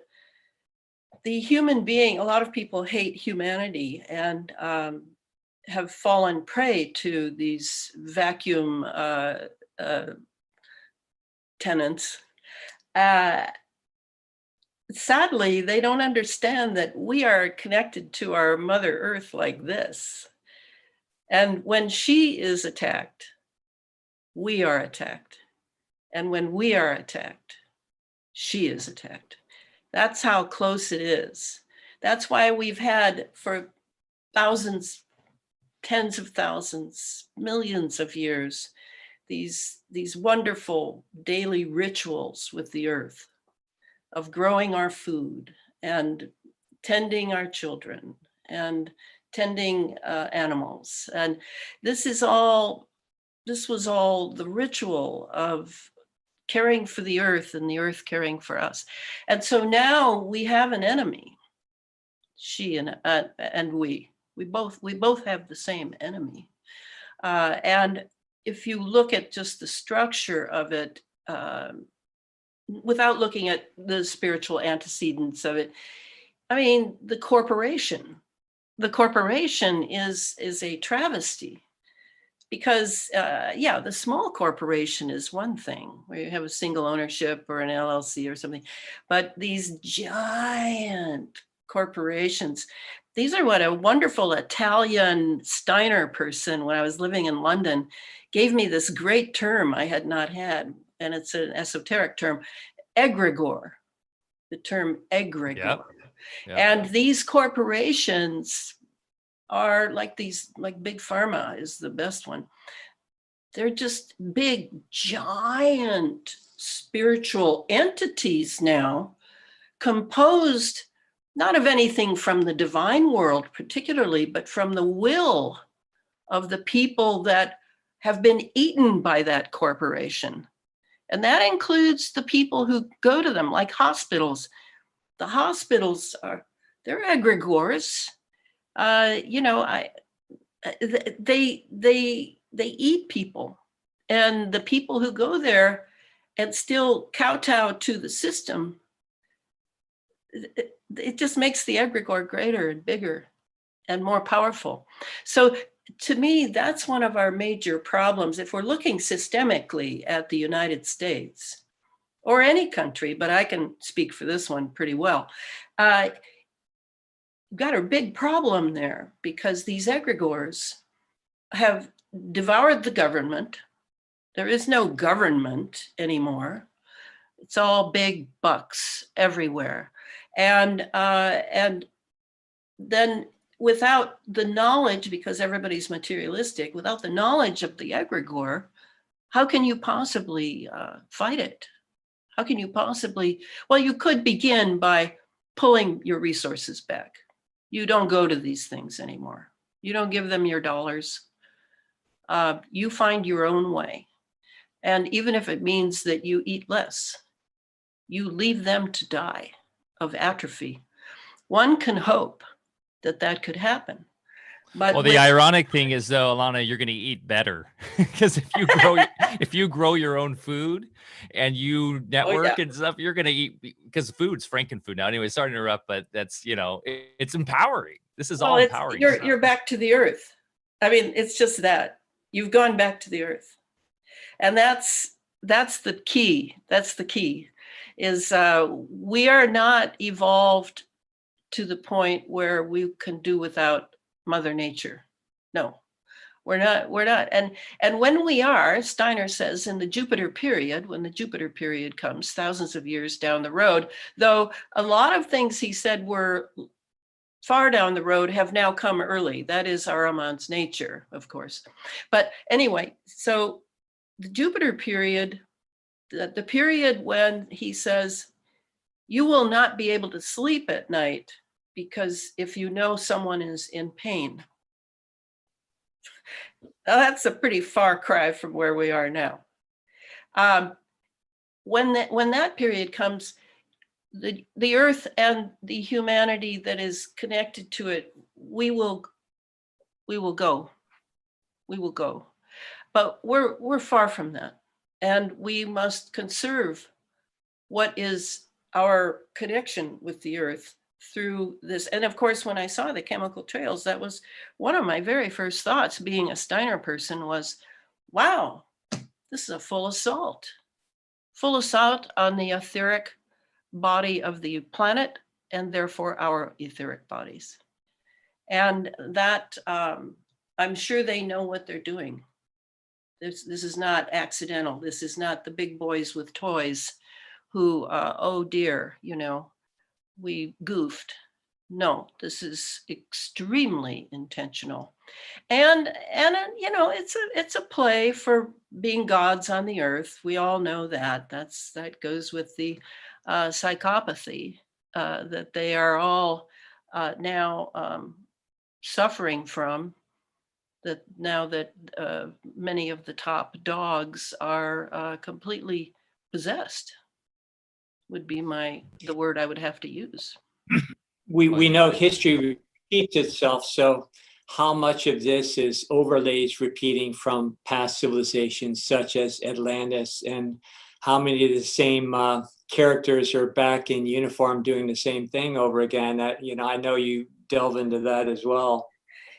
the human being, a lot of people hate humanity and have fallen prey to these vacuum tenants. Sadly, they don't understand that we are connected to our Mother Earth like this. And when she is attacked, we are attacked. And when we are attacked, she is attacked. That's how close it is. That's why we've had for thousands, tens of thousands, millions of years, these wonderful daily rituals with the earth of growing our food and tending our children and tending animals. And this was all the ritual of caring for the earth and the earth caring for us. And so now we have an enemy, she and we both have the same enemy. And if you look at just the structure of it, without looking at the spiritual antecedents of it, I mean, the corporation is a travesty. Because, the small corporation is one thing, where you have a single ownership or an LLC or something. But these giant corporations, these are what a wonderful Italian Steiner person, when I was living in London, gave me this great term I had not had. And it's an esoteric term, egregore, the term egregore. Yep. Yeah. And these corporations are like big pharma is the best one. They're just big, giant spiritual entities now, composed not of anything from the divine world particularly, but from the will of the people that have been eaten by that corporation. And that includes the people who go to them, like hospitals. The hospitals they're egregores. They eat people, and the people who go there and still kowtow to the system, it just makes the egregore greater and bigger and more powerful. So to me, that's one of our major problems. If we're looking systemically at the United States or any country, but I can speak for this one pretty well, got a big problem there because these egregores have devoured the government. There is no government anymore. It's all big bucks everywhere. And then without the knowledge, because everybody's materialistic, without the knowledge of the egregore, how can you possibly fight it? How can you possibly, well, you could begin by pulling your resources back. You don't go to these things anymore. You don't give them your dollars. You find your own way. And even if it means that you eat less, you leave them to die of atrophy. One can hope that that could happen. But well, the ironic thing is, though, Elana, you're going to eat better because if you grow your own food and you network and stuff, you're going to eat, because food's Frankenfood now. Anyway, sorry to interrupt, but that's, it's empowering. This is all empowering. You're back to the earth. I mean, it's just that you've gone back to the earth, and that's the key. That's the key. Is we are not evolved to the point where we can do without Mother Nature. No, we're not. And when we are, Steiner says, in the Jupiter period, when the Jupiter period comes thousands of years down the road, though a lot of things he said were far down the road have now come early. That is Ahriman's nature, of course. But anyway, so the Jupiter period, the period when he says, you will not be able to sleep at night because if you know someone is in pain. Now, that's a pretty far cry from where we are now. When that period comes, the earth and the humanity that is connected to it, we will go. But we're far from that. And we must conserve what is our connection with the earth through this. And of course, when I saw the chemical trails, that was one of my very first thoughts, being a Steiner person, was, wow, this is a full assault on the etheric body of the planet, and therefore our etheric bodies. And that, I'm sure they know what they're doing. This is not accidental. This is not the big boys with toys who, oh dear, we goofed. No, this is extremely intentional. And it's a play for being gods on the earth. We all know that. That goes with the psychopathy that they are all now suffering from. That now that many of the top dogs are completely possessed, would be the word I would have to use. We know history repeats itself. So how much of this is overlays repeating from past civilizations such as Atlantis, and how many of the same characters are back in uniform doing the same thing over again? I know you delve into that as well.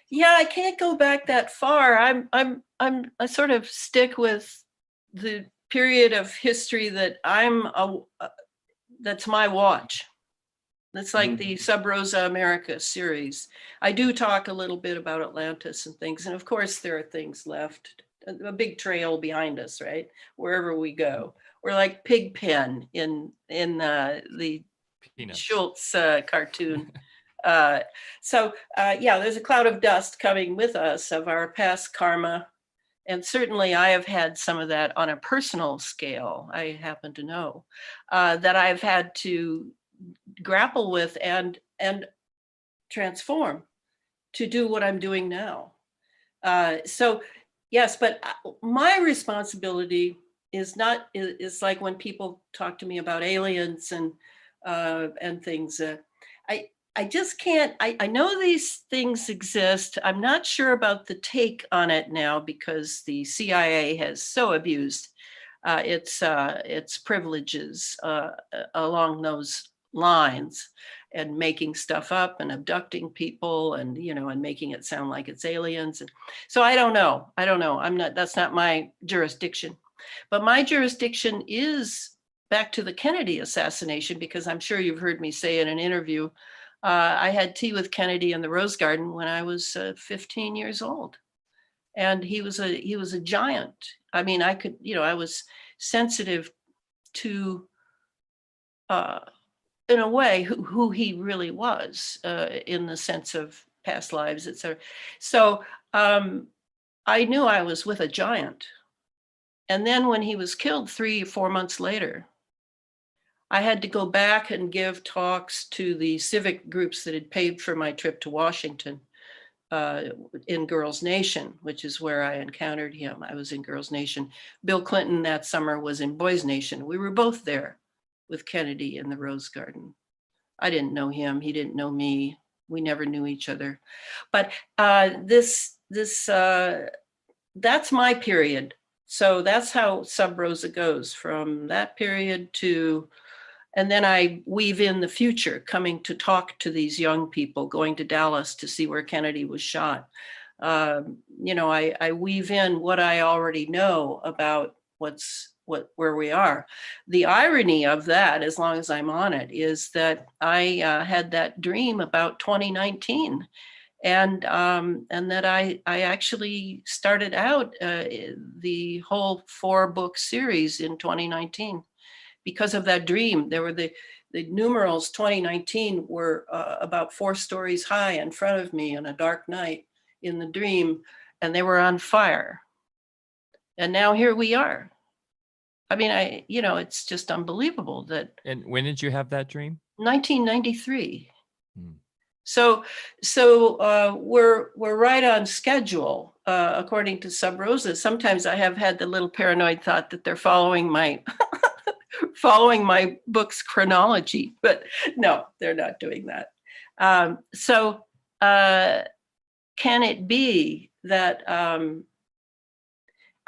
Yeah, I can't go back that far. I sort of stick with the period of history that that's my watch. It's like the Sub Rosa America series. I do talk a little bit about Atlantis and things. And of course, there are things left, a big trail behind us, right? Wherever we go. We're like Pigpen in the Peanuts. Schultz cartoon. Yeah, there's a cloud of dust coming with us of our past karma. And certainly I have had some of that on a personal scale, I happen to know, that I've had to grapple with and transform to do what I'm doing now. So yes, but my responsibility is like when people talk to me about aliens and things. I just can't. I know these things exist. I'm not sure about the take on it now because the CIA has so abused its privileges along those lines, and making stuff up and abducting people and and making it sound like it's aliens. And so I don't know. That's not my jurisdiction. But my jurisdiction is back to the Kennedy assassination, because I'm sure you've heard me say in an interview, I had tea with Kennedy in the Rose Garden when I was 15 years old. And he was a giant. I mean, I was sensitive to, in a way, who he really was, in the sense of past lives, etc. So I knew I was with a giant. And then when he was killed 3 or 4 months later, I had to go back and give talks to the civic groups that had paid for my trip to Washington, in Girls Nation, which is where I encountered him. I was in Girls Nation. Bill Clinton that summer was in Boys Nation. We were both there with Kennedy in the Rose Garden. I didn't know him. He didn't know me. We never knew each other. But that's my period. So that's how Sub Rosa goes from that period to, and then I weave in the future, coming to talk to these young people, going to Dallas to see where Kennedy was shot. I weave in what I already know about where we are. The irony of that, as long as I'm on it, is that I had that dream about 2019. And that I actually started out the whole 4-book series in 2019 because of that dream. There were the numerals 2019 were about 4 stories high in front of me on a dark night in the dream, and they were on fire. And now here we are. I mean, it's just unbelievable that. And when did you have that dream? 1993. So we're right on schedule, according to Sub Rosa. Sometimes I have had the little paranoid thought that they're following my book's chronology, but no, they're not doing that. Can it be that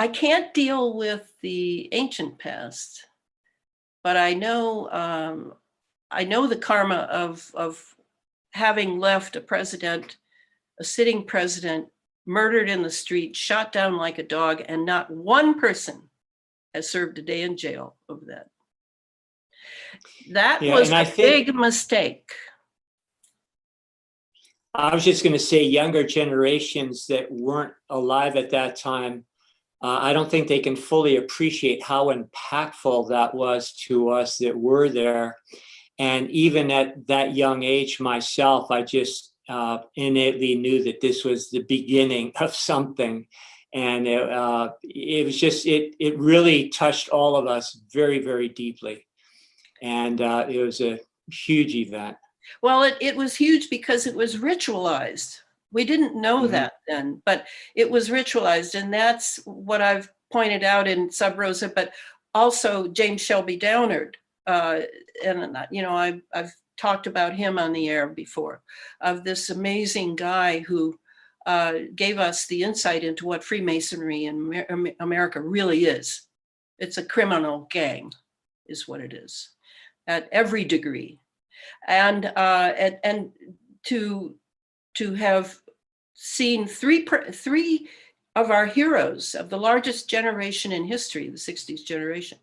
I can't deal with the ancient past, but I know the karma of having left a sitting president, murdered in the street, shot down like a dog, and not one person has served a day in jail over that. That was a big mistake. I was just going to say, younger generations that weren't alive at that time, I don't think they can fully appreciate how impactful that was to us that were there. And even at that young age myself, I just innately knew that this was the beginning of something. And it was just, it really touched all of us very, very deeply. And it was a huge event. Well, it was huge because it was ritualized. We didn't know that then, but it was ritualized. And that's what I've pointed out in Sub Rosa, but also James Shelby Downard. And I've talked about him on the air before, of this amazing guy who gave us the insight into what Freemasonry in America really is. It's a criminal gang, is what it is, at every degree. And to have seen three of our heroes of the largest generation in history, the 60s generation,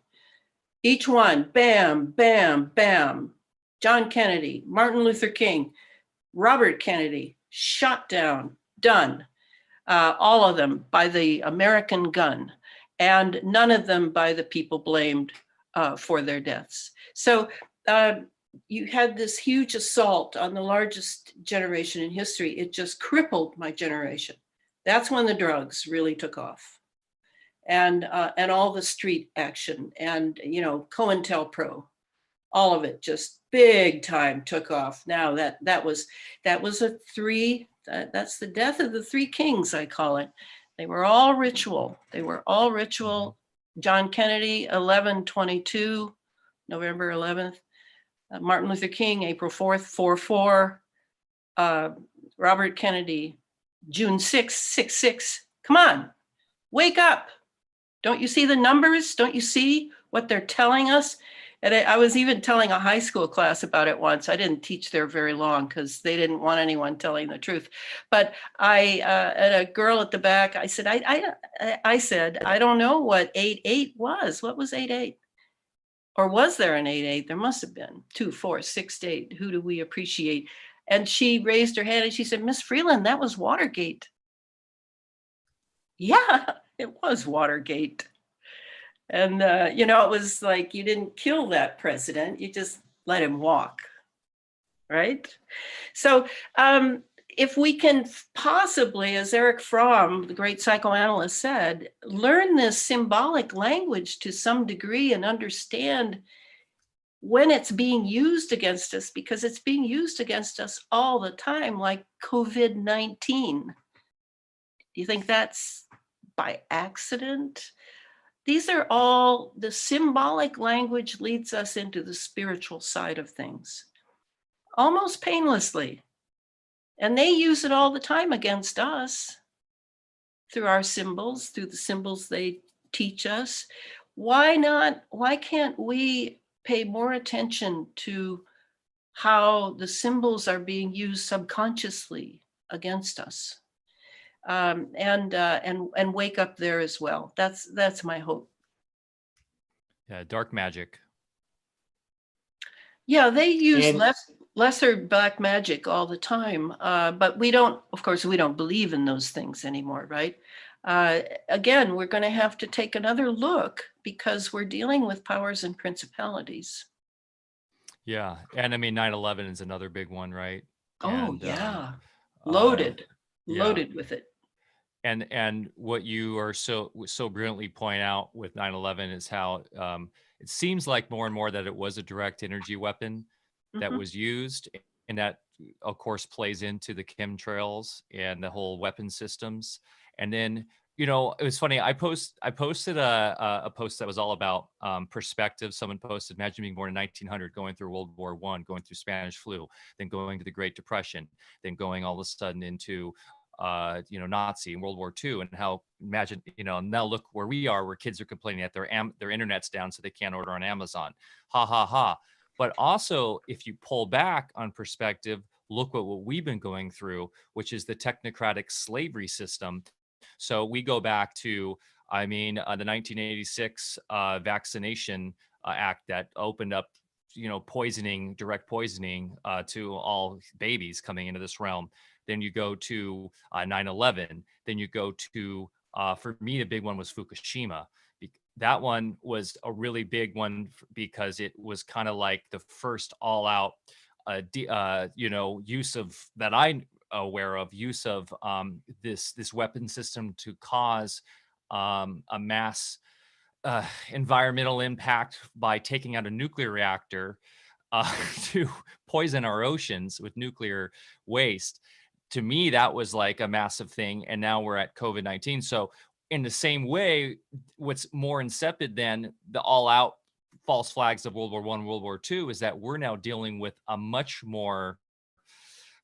each one, bam, bam, bam. John Kennedy, Martin Luther King, Robert Kennedy, shot down, done. All of them by the American gun, and none of them by the people blamed for their deaths. So you had this huge assault on the largest generation in history. It just crippled my generation. That's when the drugs really took off, and all the street action, and COINTELPRO, all of it just big time took off. Now that was a three. That's the death of the three kings, I call it. They were all ritual. John Kennedy, 11/22, November 11th. Martin Luther King, April 4th, 4/4. Robert Kennedy, June 6th, 6/6. Come on, wake up. Don't you see the numbers? Don't you see what they're telling us? And I was even telling a high school class about it once. I didn't teach there very long because they didn't want anyone telling the truth. But and a girl at the back, I said, I said, I don't know what 8/8 was. What was 8/8? Or was there an 8/8? There must have been 2, 4, 6, 8. Who do we appreciate? And she raised her hand and she said, Miss Freeland, that was Watergate. Yeah, it was Watergate. And, it was like, you didn't kill that president, you just let him walk, right? So if we can possibly, as Erich Fromm, the great psychoanalyst, said, learn this symbolic language to some degree and understand when it's being used against us, because it's being used against us all the time, like COVID-19. Do you think that's by accident? These are all, the symbolic language leads us into the spiritual side of things, almost painlessly. And they use it all the time against us through our symbols, through the symbols they teach us. Why can't we pay more attention to how the symbols are being used subconsciously against us? And wake up there as well. That's my hope. Yeah, dark magic. Yeah, they use lesser black magic all the time, but we don't believe in those things anymore, right? Again, we're going to have to take another look because we're dealing with powers and principalities. Yeah, and I mean 9/11 is another big one, right? Oh, And yeah, loaded with it. And what you are so brilliantly point out with 9/11 is how it seems like more and more that it was a direct energy weapon that was used, and that of course plays into the chemtrails and the whole weapon systems. And then it was funny. I posted a post that was all about perspective. Someone posted, imagine being born in 1900, going through World War I, going through Spanish flu, then going to the Great Depression, then going all of a sudden into Nazi and World War II, and how imagine, now look where we are, where kids are complaining that their internet's down so they can't order on Amazon. Ha ha ha. But also, if you pull back on perspective, look what we've been going through, which is the technocratic slavery system. So we go back to, the 1986 vaccination act that opened up, direct poisoning to all babies coming into this realm. Then you go to 9/11. Then you go to, for me, the big one was Fukushima. That one was a really big one because it was kind of like the first all-out, use of that I'm aware of, use of this weapon system to cause a mass environmental impact by taking out a nuclear reactor to poison our oceans with nuclear waste. To me, that was like a massive thing. And now we're at COVID-19. So in the same way, what's more insipid than the all-out false flags of World War I, World War II, is that we're now dealing with a much more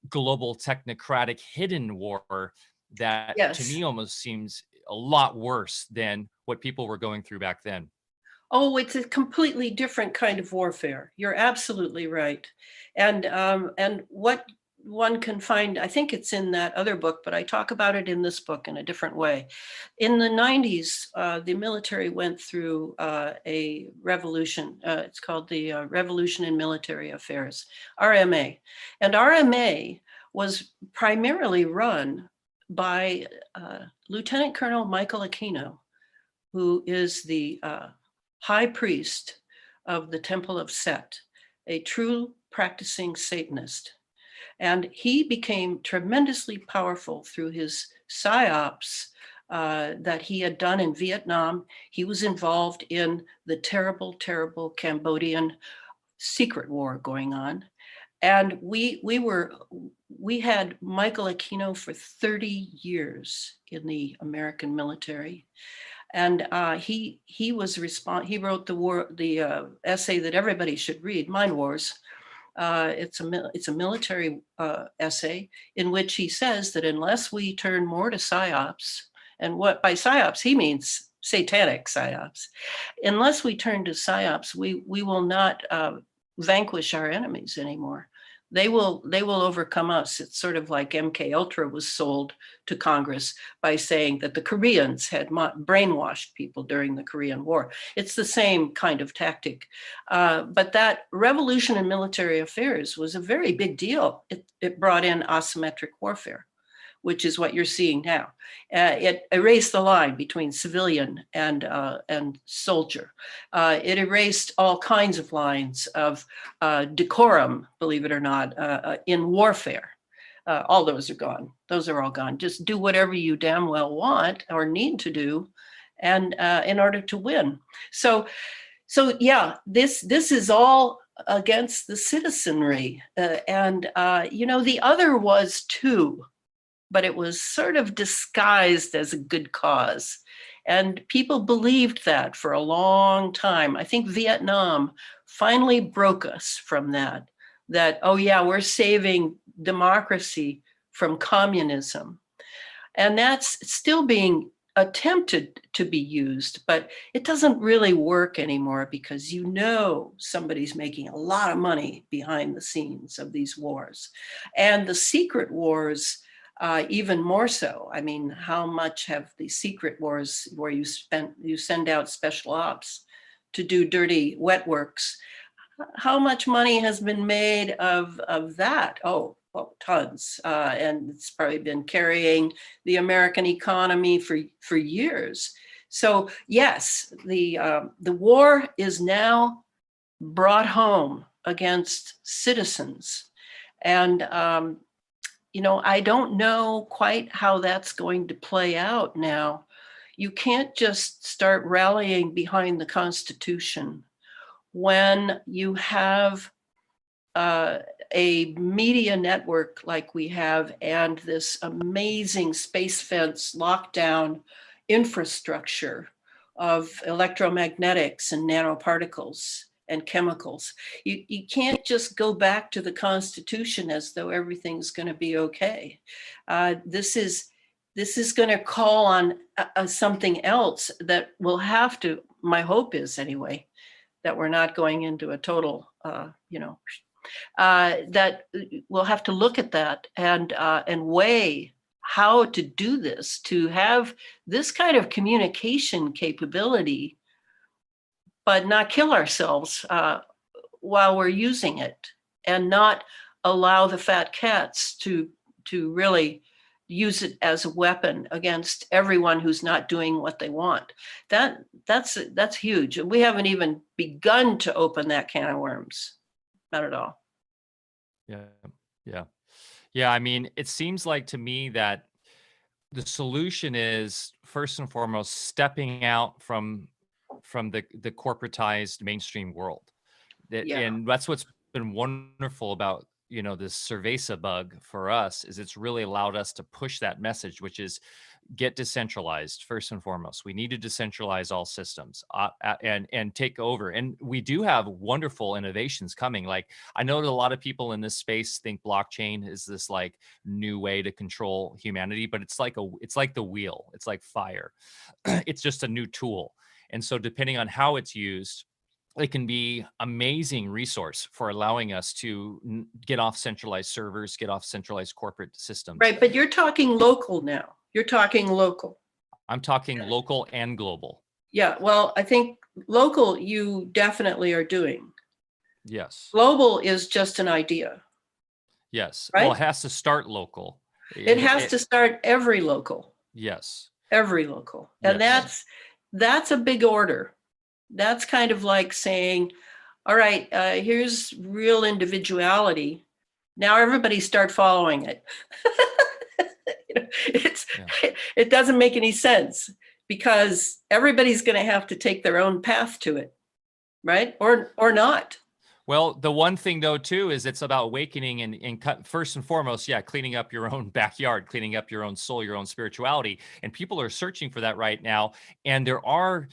global technocratic hidden war that to me almost seems a lot worse than what people were going through back then. Oh, it's a completely different kind of warfare. You're absolutely right. And what one can find, I think it's in that other book, but I talk about it in this book in a different way. In the 90s, the military went through a revolution. It's called the Revolution in Military Affairs, RMA. And RMA was primarily run by Lieutenant Colonel Michael Aquino, who is the high priest of the Temple of Set, a true practicing Satanist. And he became tremendously powerful through his psyops that he had done in Vietnam. He was involved in the terrible, terrible Cambodian secret war going on. And we had Michael Aquino for 30 years in the American military. And he wrote the essay that everybody should read, Mind Wars. It's a military essay in which he says that unless we turn more to psyops, and what by psyops he means satanic psyops, unless we turn to psyops, we will not vanquish our enemies anymore. They will overcome us. It's sort of like MK Ultra was sold to Congress by saying that the Koreans had brainwashed people during the Korean War. It's the same kind of tactic. But that revolution in military affairs was a very big deal. It brought in asymmetric warfare, which is what you're seeing now. It erased the line between civilian and soldier. It erased all kinds of lines of decorum, believe it or not, in warfare. All those are gone. Those are all gone. Just do whatever you damn well want or need to do, and in order to win. So yeah, this is all against the citizenry, and the other was too. But it was sort of disguised as a good cause. And people believed that for a long time. I think Vietnam finally broke us from that, oh yeah, we're saving democracy from communism. And that's still being attempted to be used, but it doesn't really work anymore because somebody's making a lot of money behind the scenes of these wars. And the secret wars, even more so. I mean, how much have the secret wars where you send out special ops to do dirty wet works, how much money has been made of that? Oh, well, tons. And it's probably been carrying the American economy for years. So yes, the war is now brought home against citizens. And I don't know quite how that's going to play out now. You can't just start rallying behind the Constitution when you have a media network like we have and this amazing space fence lockdown infrastructure of electromagnetics and nanoparticles and chemicals. You can't just go back to the Constitution as though everything's going to be okay. This is going to call on something else that will have to, my hope is anyway, that we're not going into a total, that we'll have to look at that and weigh how to do this, to have this kind of communication capability, but not kill ourselves while we're using it, and not allow the fat cats to really use it as a weapon against everyone who's not doing what they want. That's huge. And we haven't even begun to open that can of worms. Not at all. Yeah. I mean, it seems like to me that the solution is first and foremost stepping out from the corporatized mainstream world. And that's what's been wonderful about this Cerveza bug for us, is it's really allowed us to push that message, which is get decentralized first and foremost. We need to decentralize all systems and take over. And we do have wonderful innovations coming. Like, I know that a lot of people in this space think blockchain is this like new way to control humanity, but it's like the wheel. It's like fire. It's just a new tool. And so depending on how it's used, it can be amazing resource for allowing us to get off centralized servers, get off centralized corporate systems. Right, but you're talking local now. You're talking local. I'm talking local and global. Yeah, well, I think local you definitely are doing. Yes. Global is just an idea. Yes. Right? Well, it has to start local. It has to start every local. Yes. Every local. And yes. that's a big order. That's kind of like saying, all right, here's real individuality. Now everybody start following it. It doesn't make any sense because everybody's going to have to take their own path to it, right? Or not. Well, the one thing though too is it's about awakening and first and foremost, yeah, cleaning up your own backyard, cleaning up your own soul, your own spirituality, and people are searching for that right now. And there are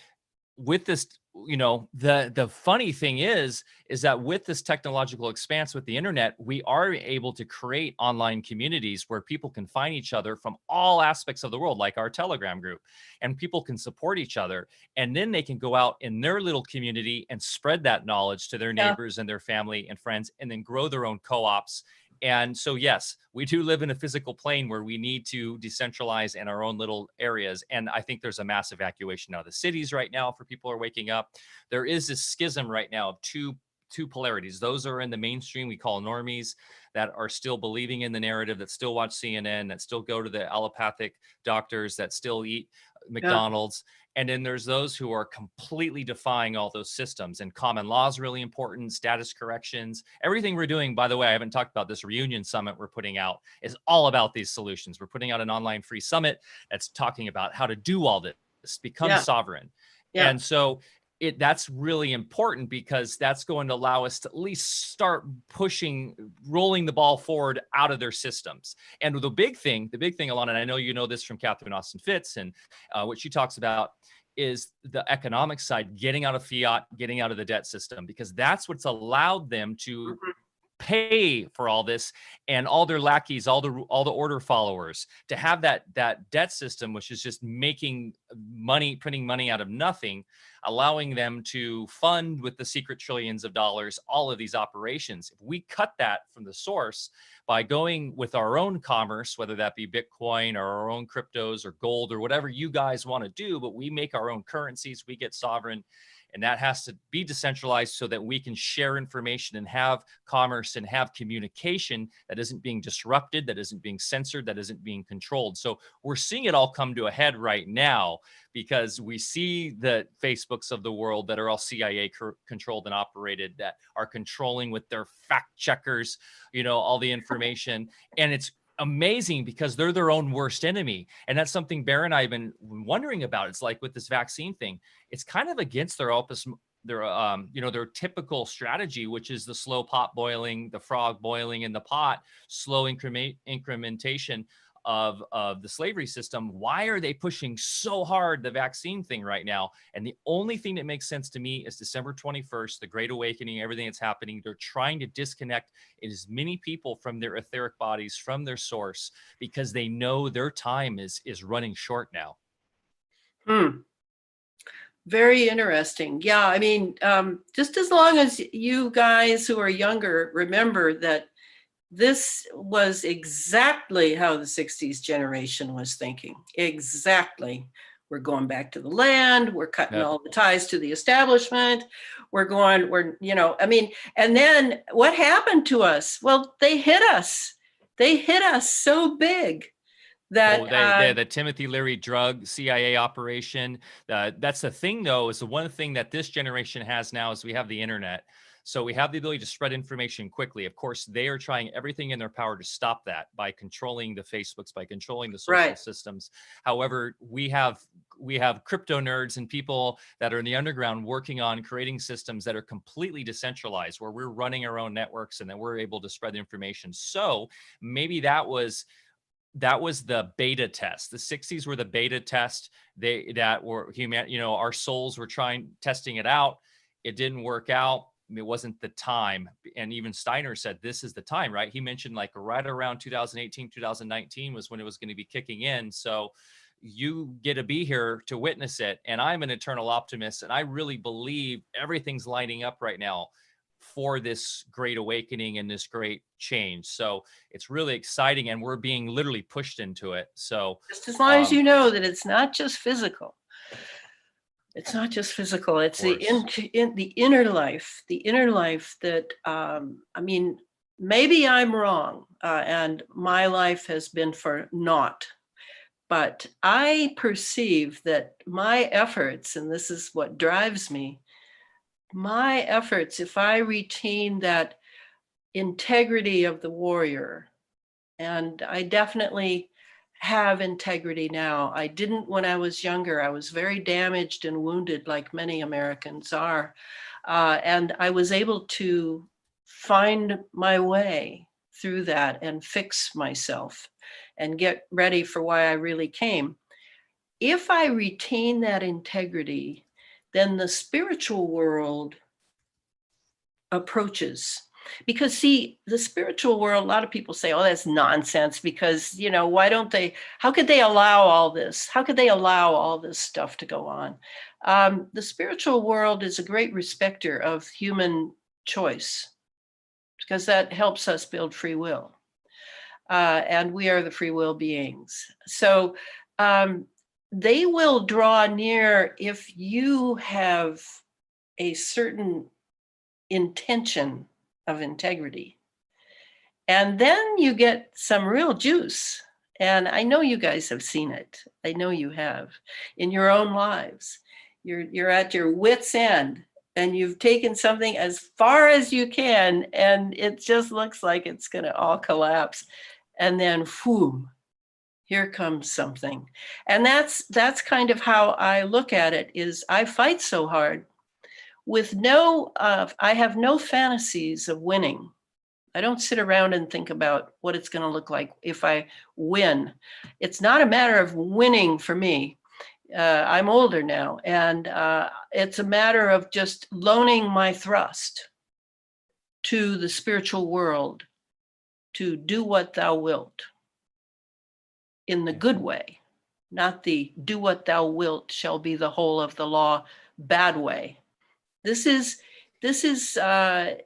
with this, the funny thing is that with this technological expanse with the internet, we are able to create online communities where people can find each other from all aspects of the world, like our Telegram group, and people can support each other. And then they can go out in their little community and spread that knowledge to their neighbors and their family and friends, and then grow their own co-ops. And so, yes, we do live in a physical plane where we need to decentralize in our own little areas. And I think there's a mass evacuation out of the cities right now for people who are waking up. There is this schism right now of two polarities. Those are in the mainstream, we call normies, that are still believing in the narrative, that still watch CNN, that still go to the allopathic doctors, that still eat McDonald's. And then there's those who are completely defying all those systems. And common law is really important, status corrections. Everything we're doing, by the way, I haven't talked about this reunion summit we're putting out, is all about these solutions. We're putting out an online free summit that's talking about how to do all this, become sovereign. And so that's really important because that's going to allow us to at least start rolling the ball forward out of their systems. And the big thing, Elana, and I know you know this from Catherine Austin Fitts and what she talks about, is the economic side, getting out of fiat, getting out of the debt system, because that's what's allowed them to pay for all this, and all their lackeys, all the order followers, to have that debt system, which is just making money, printing money out of nothing, allowing them to fund with the secret trillions of dollars all of these operations. If we cut that from the source by going with our own commerce, whether that be Bitcoin or our own cryptos or gold or whatever you guys want to do, but we make our own currencies, we get sovereign. And that has to be decentralized so that we can share information and have commerce and have communication that isn't being disrupted, that isn't being censored, that isn't being controlled. So we're seeing it all come to a head right now because we see the Facebooks of the world that are all CIA controlled and operated, that are controlling with their fact checkers, all the information. And it's amazing because they're their own worst enemy. And that's something Bear and I have been wondering about. It's like with this vaccine thing, it's kind of against their typical strategy, which is the slow pot boiling, the frog boiling in the pot, slow incrementation of the slavery system. Why are they pushing so hard the vaccine thing right now? And the only thing that makes sense to me is December 21st, the Great Awakening, everything that's happening. They're trying to disconnect as many people from their etheric bodies, from their source, because they know their time is running short now. Very interesting. Yeah, I mean, just as long as you guys who are younger remember that this was exactly how the 60s generation was thinking. Exactly. We're going back to the land. We're cutting all the ties to the establishment. And then what happened to us? Well, they hit us. They hit us so big that the Timothy Leary drug CIA operation. That's the thing, though, is the one thing that this generation has now is we have the internet. So we have the ability to spread information quickly. Of course, they are trying everything in their power to stop that by controlling the Facebooks, by controlling the social systems. However, we have crypto nerds and people that are in the underground working on creating systems that are completely decentralized, where we're running our own networks and then we're able to spread information. So maybe that was the beta test. The 60s were the beta test. Our souls were testing it out. It didn't work out. It wasn't the time. And even Steiner said, this is the time, right? He mentioned like right around 2018, 2019 was when it was going to be kicking in. So you get to be here to witness it. And I'm an eternal optimist. And I really believe everything's lining up right now for this great awakening and this great change. So it's really exciting, and we're being literally pushed into it. So just as long as you know that it's not just physical. It's not just physical. It's the inner life. The inner life that maybe I'm wrong, and my life has been for naught. But I perceive that my efforts, and this is what drives me, my efforts, if I retain that integrity of the warrior, and I definitely have integrity now. I didn't when I was younger. I was very damaged and wounded, like many Americans are. And I was able to find my way through that and fix myself and get ready for why I really came. If I retain that integrity, then the spiritual world approaches. Because see, the spiritual world, a lot of people say, oh, that's nonsense because, why don't they, how could they allow all this? How could they allow all this stuff to go on? The spiritual world is a great respecter of human choice because that helps us build free will. And we are the free will beings. So they will draw near if you have a certain intention of integrity. And then you get some real juice. And I know you guys have seen it. I know you have in your own lives. You're at your wit's end and you've taken something as far as you can and it just looks like it's going to all collapse. And then, whew, here comes something. And that's kind of how I look at it is I fight so hard with I have no fantasies of winning. I don't sit around and think about what it's going to look like if I win. It's not a matter of winning for me. I'm older now, and it's a matter of just loaning my thrust to the spiritual world to do what thou wilt in the good way, not the do what thou wilt shall be the whole of the law bad way. This is how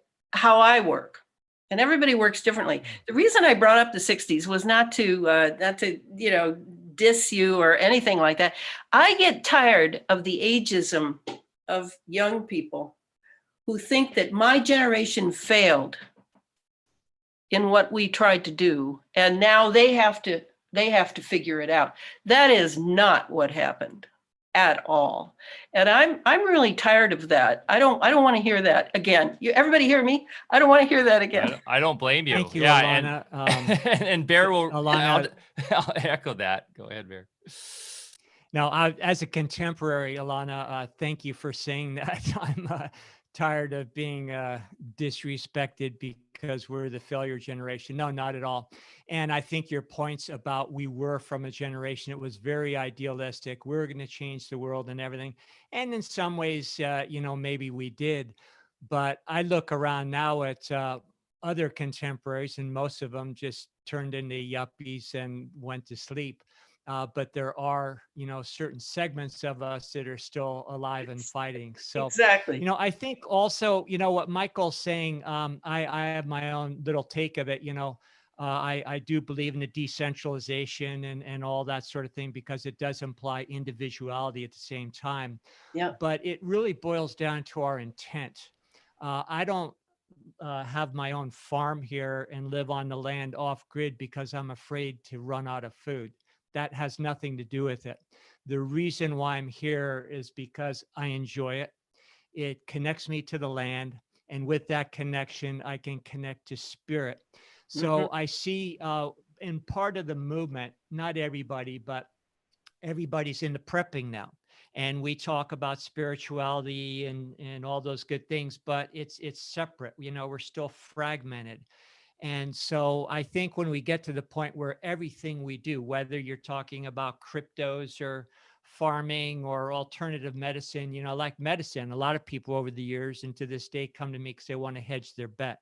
I work, and everybody works differently. The reason I brought up the '60s was not to diss you or anything like that. I get tired of the ageism of young people who think that my generation failed in what we tried to do, and now they have to figure it out. That is not what happened at all. And I'm really tired of that. I don't want to hear that again. Everybody hear me? I don't want to hear that again. I don't blame you. Thank you, yeah, Elana. And Bear will Elana, I'll echo that. Go ahead, Bear. now, as a contemporary, Elana, thank you for saying that. I'm tired of being disrespected because we're the failure generation. No, not at all. And I think your points about we were from a generation, it was very idealistic. We're going to change the world and everything. And in some ways, maybe we did. But I look around now at other contemporaries, and most of them just turned into yuppies and went to sleep. But there are, certain segments of us that are still alive and fighting. So, exactly. I think also, what Michael's saying, I have my own little take of it. I do believe in the decentralization and all that sort of thing because it does imply individuality at the same time. Yeah. But it really boils down to our intent. I don't have my own farm here and live on the land off grid because I'm afraid to run out of food. That has nothing to do with it. The reason why I'm here is because I enjoy it. It connects me to the land. And with that connection, I can connect to spirit. So I see in part of the movement, not everybody, but everybody's into prepping now. And we talk about spirituality and all those good things, but it's separate. We're still fragmented. And so I think when we get to the point where everything we do, whether you're talking about cryptos or farming or alternative medicine, like medicine, a lot of people over the years and to this day come to me because they want to hedge their bet.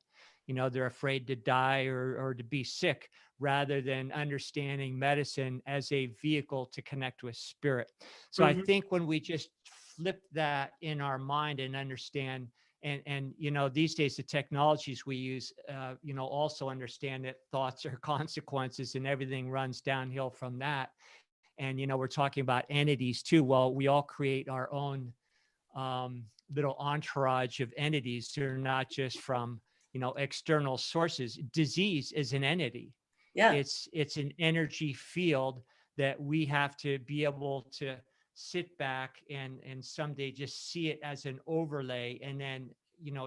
They're afraid to die or to be sick rather than understanding medicine as a vehicle to connect with spirit. So I think when we just flip that in our mind and understand and these days the technologies we use also understand that thoughts are consequences and everything runs downhill from that. And we're talking about entities too. Well, we all create our own little entourage of entities. They're not just from external sources. Disease is an entity. Yeah. It's an energy field that we have to be able to sit back and someday just see it as an overlay and then,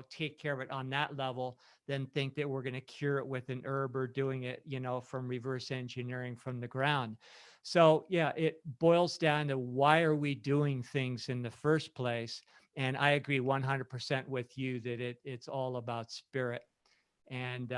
take care of it on that level, than think that we're going to cure it with an herb or doing it, from reverse engineering from the ground. So yeah, it boils down to why are we doing things in the first place? And I agree 100% with you that it's all about spirit. And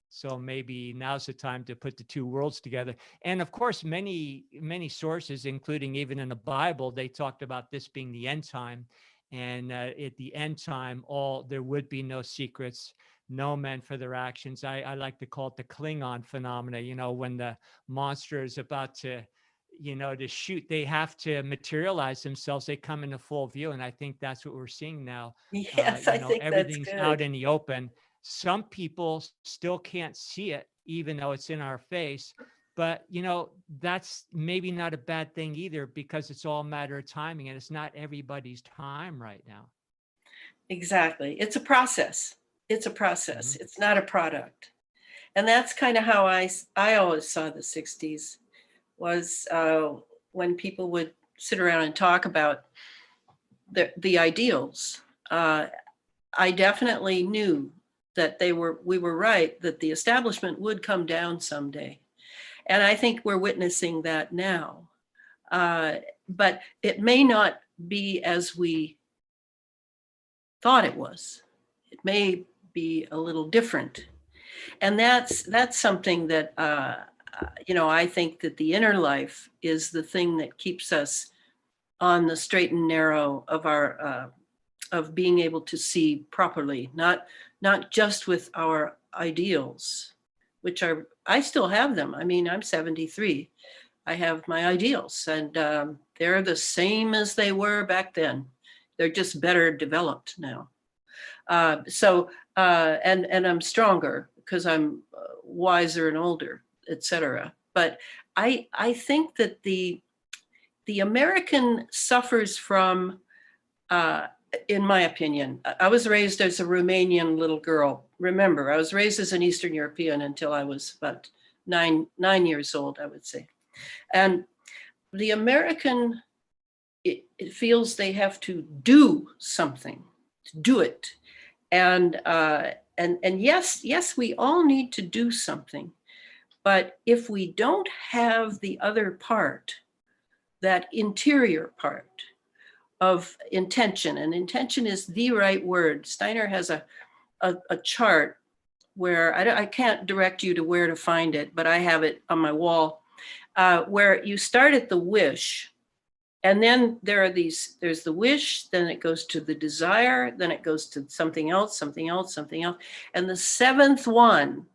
so maybe now's the time to put the two worlds together. And of course, many sources, including even in the Bible, they talked about this being the end time. And at the end time, there would be no secrets, no men for their actions. I like to call it the Klingon phenomena. When the monster is about to, to shoot, they have to materialize themselves. They come into full view. And I think that's what we're seeing now. Yes, I think that's everything's out good. in the open. Some people still can't see it, even though it's in our face. But, that's maybe not a bad thing either, because it's all a matter of timing and it's not everybody's time right now. Exactly. It's a process. It's a process. Mhm. It's not a product. And that's kind of how I always saw the 60s, was when people would sit around and talk about the ideals. I definitely knew that we were right, that the establishment would come down someday. And I think we're witnessing that now. But it may not be as we thought it was. It may be a little different. And that's something that, I think that the inner life is the thing that keeps us on the straight and narrow of our, of being able to see properly, not just with our ideals, which I still have them. I mean, I'm 73. I have my ideals, and they're the same as they were back then. They're just better developed now. And I'm stronger because I'm wiser and older, etc. But I think that the American suffers from, in my opinion, I was raised as a Romanian little girl. Remember, I was raised as an Eastern European until I was about nine years old, I would say. And the American, it feels they have to do something, to do it. And yes, we all need to do something. But if we don't have the other part, that interior part of intention, and intention is the right word. Steiner has a chart where I can't direct you to where to find it, but I have it on my wall, where you start at the wish. And then there's the wish, then it goes to the desire, then it goes to something else, something else, something else. And the seventh one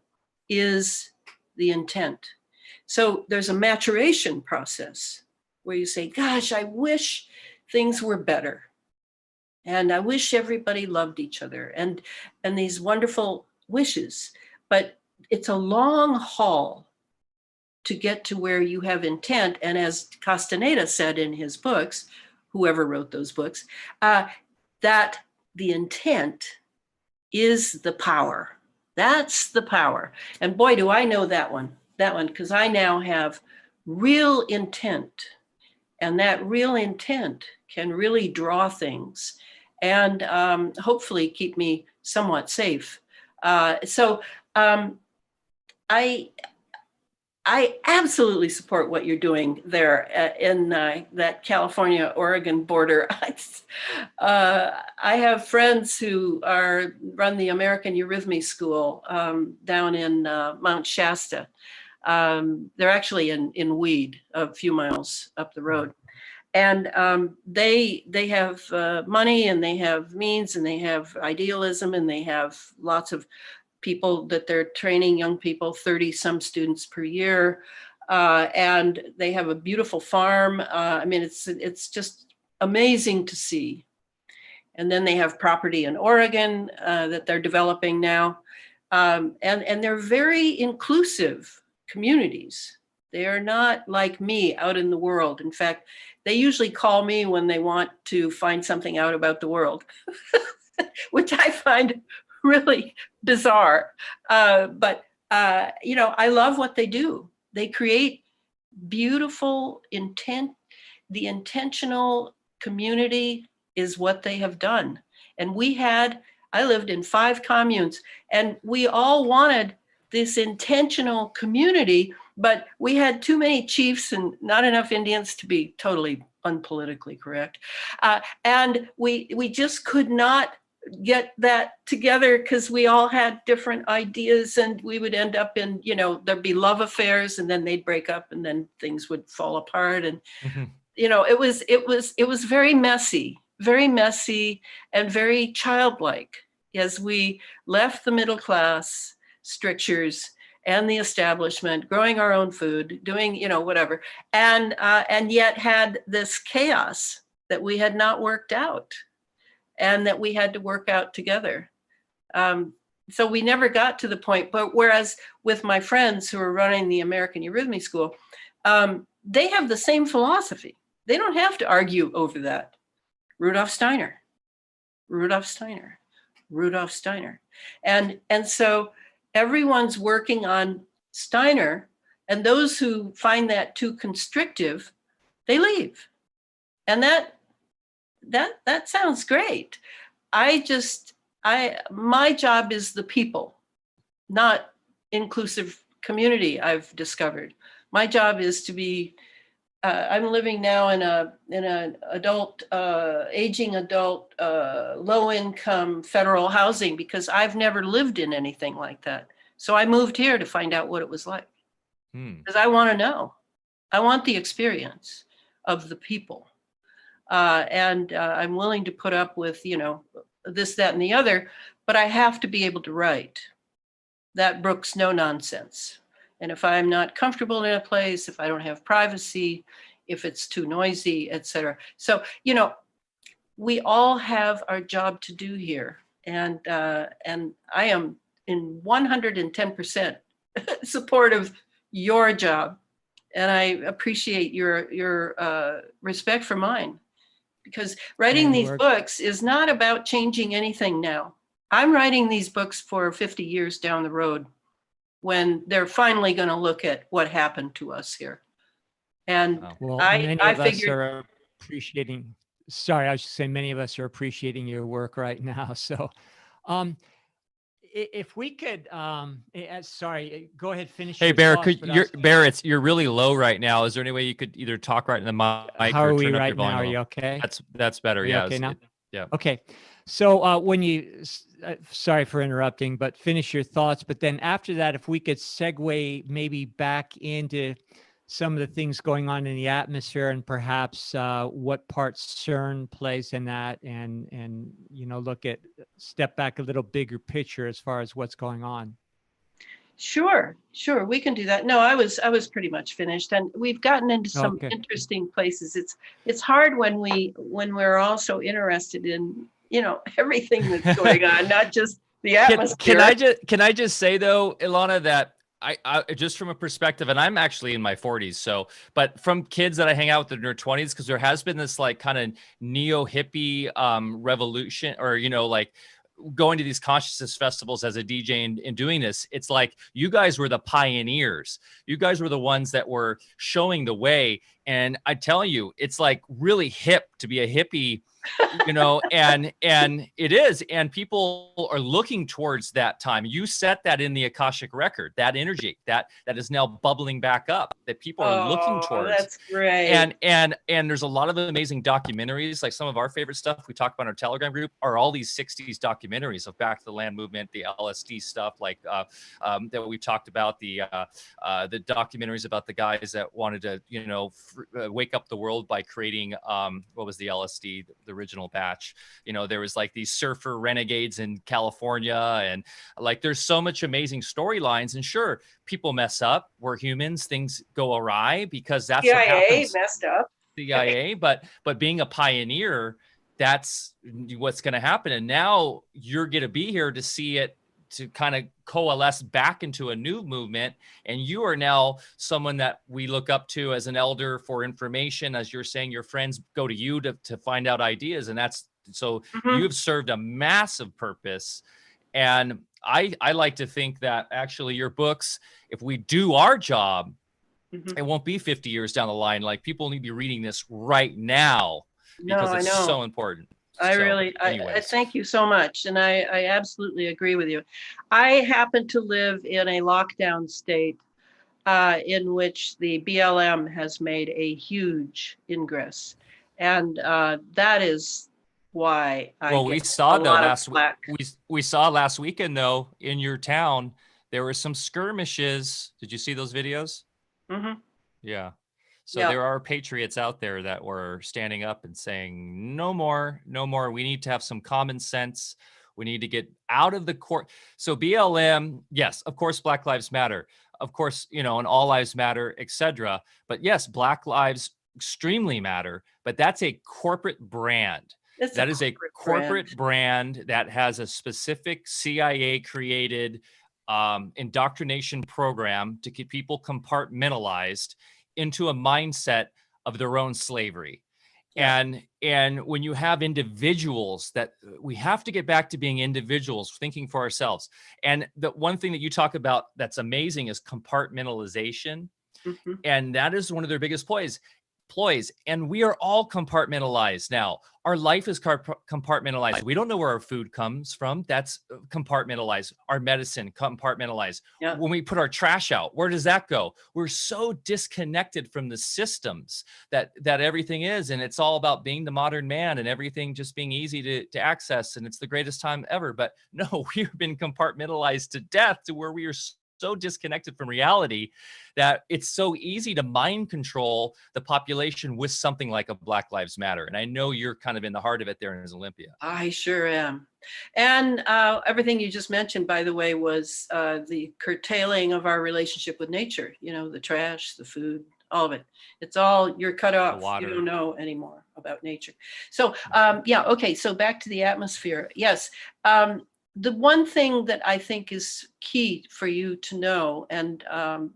is the intent. So there's a maturation process where you say, gosh, I wish things were better. And I wish everybody loved each other, and these wonderful wishes. But it's a long haul to get to where you have intent. And as Castaneda said in his books, whoever wrote those books, that the intent is the power. That's the power. And boy, do I know that one, because I now have real intent. And that real intent can really draw things and hopefully keep me somewhat safe. I absolutely support what you're doing there in that California-Oregon border. I have friends who run the American Eurythmy School down in Mount Shasta. They're actually in Weed, a few miles up the road. And they have money, and they have means, and they have idealism, and they have lots of people that they're training, young people, 30 some students per year. And they have a beautiful farm. I mean, it's just amazing to see. And then they have property in Oregon that they're developing now. And they're very inclusive communities. They are not like me out in the world. In fact, they usually call me when they want to find something out about the world, which I find really bizarre. But I love what they do. They create beautiful intent. the intentional community is what they have done. And I lived in 5 communes, and we all wanted this intentional community, but we had too many chiefs and not enough Indians to be totally unpolitically correct. And we just could not get that together because we all had different ideas, and we would end up in, there'd be love affairs, and then they'd break up, and then things would fall apart. And, it was very messy and very childlike as we left the middle class strictures and the establishment, growing our own food, doing, whatever, and yet had this chaos that we had not worked out and that we had to work out together. So we never got to the point, but whereas with my friends who are running the American Eurythmy School, they have the same philosophy. They don't have to argue over that. Rudolf Steiner. And so everyone's working on Steiner, and those who find that too constrictive, they leave. And that sounds great. My job is the people, not inclusive community, I've discovered. My job is to be, I'm living now in an adult, aging adult, low income federal housing because I've never lived in anything like that. So I moved here to find out what it was like, because I want to know. I want the experience of the people. And I'm willing to put up with, this, that, and the other, but I have to be able to write. That Brooks no nonsense. And if I'm not comfortable in a place, if I don't have privacy, if it's too noisy, etc. So, we all have our job to do here. And I am in 110% support of your job. And I appreciate your respect for mine. Because writing these books is not about changing anything now. I'm writing these books for 50 years down the road when they're finally going to look at what happened to us here. And many of us are appreciating. Sorry, I was just saying many of us are appreciating your work right now. So, if we could, sorry, go ahead, finish. Hey, Bear, you're really low right now. Is there any way you could either talk right in the mic? How are we right now? Are you okay? That's better. Yeah. Okay now? Yeah. Okay. So when you, sorry for interrupting, but finish your thoughts. But then after that, if we could segue maybe back into some of the things going on in the atmosphere and perhaps what part CERN plays in that, and step back a little bigger picture as far as what's going on. Sure, we can do that. No, I was pretty much finished, and we've gotten into some interesting places. It's hard when we're also interested in everything that's going on, not just the atmosphere. Can I just say though, Elana, that I just from a perspective, and I'm actually in my 40s, but from kids that I hang out with in their 20s, because there has been this like kind of neo hippie revolution, or like going to these consciousness festivals as a DJ and doing this. It's like you guys were the pioneers. You guys were the ones that were showing the way. And I tell you, it's like really hip to be a hippie, and it is. And people are looking towards that time. You set that in the Akashic record, that energy that is now bubbling back up, that people are looking towards. That's great. And there's a lot of amazing documentaries. Like some of our favorite stuff we talk about in our Telegram group are all these 60s documentaries of Back to the Land movement, the LSD stuff, like that we've talked about, the documentaries about the guys that wanted to, wake up the world by creating what was the LSD, the original batch. There was like these surfer renegades in California, and like there's so much amazing storylines. And sure, people mess up. We're humans. Things go awry because that's what happens. Messed up. CIA, but being a pioneer, that's what's going to happen. And now you're going to be here to see it, to kind of coalesce back into a new movement. And you are now someone that we look up to as an elder for information. As you're saying, your friends go to you to find out ideas. And that's, so you've served a massive purpose. And I like to think that actually your books, if we do our job, Mhm. It won't be 50 years down the line. Like, people need to be reading this right now No, because I it's know. so important. I So really, I anyways, thank you so much. And I absolutely agree with you. I happen to live in a lockdown state in which the BLM has made a huge ingress. And that is why I well, we get saw a though lot of last flack. we saw last weekend though in your town there were some skirmishes. Did you see those videos? Mhm. Yeah. So Yeah. there are patriots out there that were standing up and saying, no more, no more. We need to have some common sense. We need to get out of the court. So BLM, yes, of course, Black Lives Matter. Of course, and all lives matter, etc. But yes, Black lives extremely matter, but that's a corporate brand. It's a That is a corporate brand. corporate brand that has a specific CIA created indoctrination program to keep people compartmentalized into a mindset of their own slavery. Yeah. And when you have individuals that we have to get back to being individuals thinking for ourselves. And the one thing that you talk about that's amazing is compartmentalization. Mhm. And that is one of their biggest ploys. And we are all compartmentalized now. Our life is compartmentalized. We don't know where our food comes from. That's compartmentalized. Our medicine compartmentalized. Yeah. When we put our trash out, where does that go? We're so disconnected from the systems that everything is, and it's all about being the modern man and everything just being easy to access, and it's the greatest time ever. But no, we've been compartmentalized to death to where we are so disconnected from reality that it's so easy to mind control the population with something like a Black Lives Matter. And I know you're kind of in the heart of it there in Olympia. I sure am. And everything you just mentioned, by the way, was the curtailing of our relationship with nature, the trash, the food, all of it. It's all, you're cut off. You don't know anymore about nature. So yeah, okay. So back to the atmosphere. Yes. The one thing that I think is key for you to know, and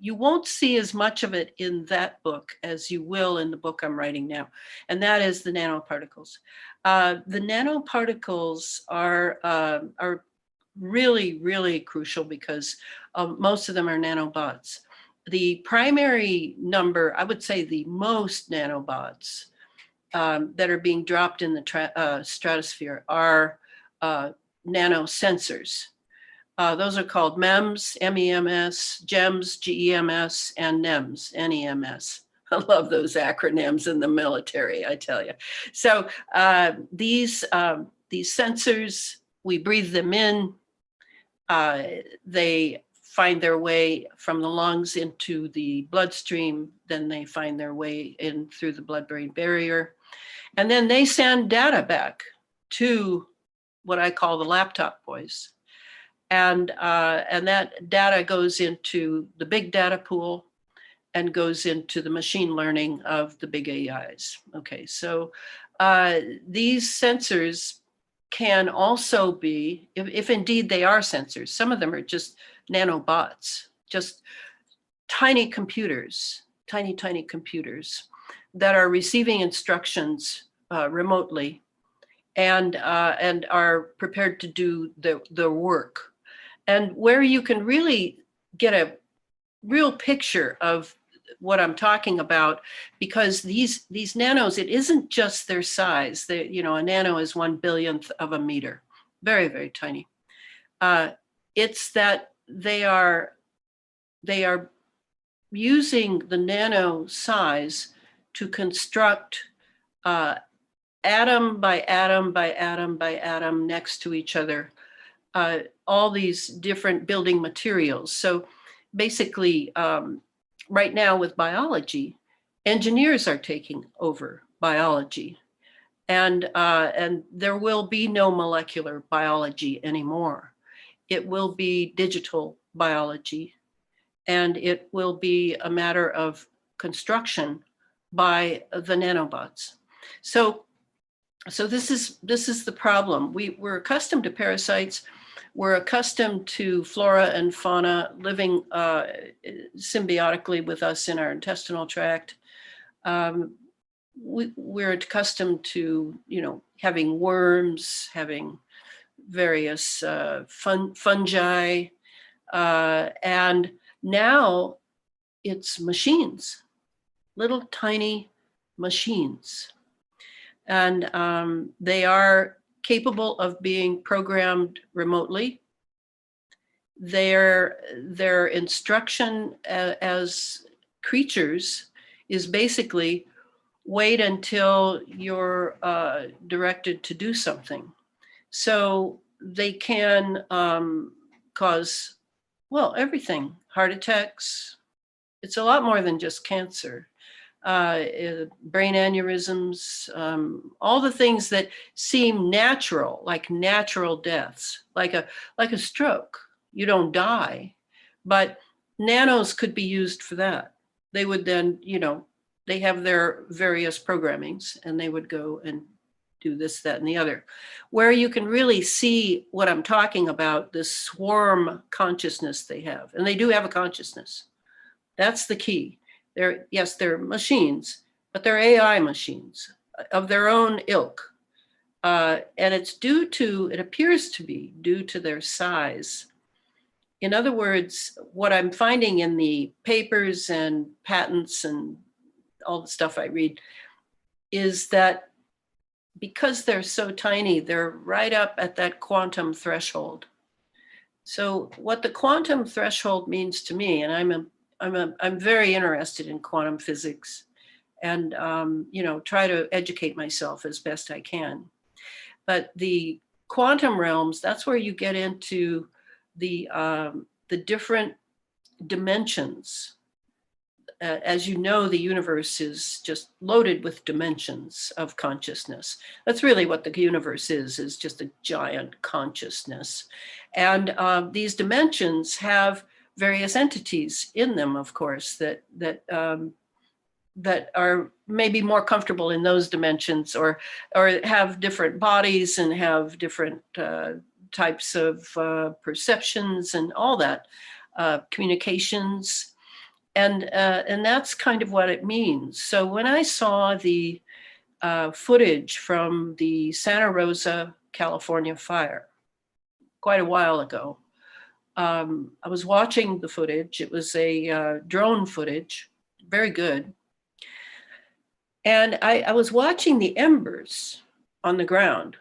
you won't see as much of it in that book as you will in the book I'm writing now, and that is the nanoparticles. The nanoparticles are really, really crucial because most of them are nanobots. The primary number, I would say the most nanobots that are being dropped in the stratosphere are nanosensors. Those are called MEMS, MEMS, GEMS, GEMS, and NEMS, NEMS. I love those acronyms in the military, I tell you. So these sensors, we breathe them in. They find their way from the lungs into the bloodstream. Then they find their way in through the blood-brain barrier. And then they send data back to what I call the laptop boys. And that data goes into the big data pool and goes into the machine learning of the big AIs. Okay, so these sensors can also be, if indeed they are sensors, some of them are just nanobots, just tiny computers, tiny computers that are receiving instructions remotely and are prepared to do the work. And where you can really get a real picture of what I'm talking about, because these nanos, it isn't just their size. A nano is 1/1000th of a meter, very, very tiny. It's that they are using the nano size to construct atom by atom by atom by atom next to each other, all these different building materials. So basically, right now with biology, engineers are taking over biology, and there will be no molecular biology anymore. It will be digital biology, and it will be a matter of construction by the nanobots. So this is the problem. We're accustomed to parasites. We're accustomed to flora and fauna living symbiotically with us in our intestinal tract. We're accustomed to, having worms, having various fungi, and now it's machines, little tiny machines. And they are capable of being programmed remotely. Their instruction as creatures is basically wait until you're directed to do something. So they can cause, well, everything, heart attacks. It's a lot more than just cancer. Brain aneurysms, all the things that seem natural, like natural deaths, like a stroke. You don't die, but nanos could be used for that. They would then, they have their various programmings and they would go and do this, that, and the other. Where you can really see what I'm talking about, this swarm consciousness they have, and they do have a consciousness. That's the key. They're machines, but they're AI machines of their own ilk. And it appears to be due to their size. In other words, what I'm finding in the papers and patents and all the stuff I read is that because they're so tiny, they're right up at that quantum threshold. So what the quantum threshold means to me, and I'm very interested in quantum physics and, try to educate myself as best I can. But the quantum realms, that's where you get into the different dimensions. As you know, the universe is just loaded with dimensions of consciousness. That's really what the universe is just a giant consciousness. And these dimensions have various entities in them, of course, that are maybe more comfortable in those dimensions, or have different bodies and have different types of perceptions and all that, communications. And that's kind of what it means. So when I saw the footage from the Santa Rosa, California fire quite a while ago, I was watching the footage. It was a drone footage, very good. And I was watching the embers on the ground.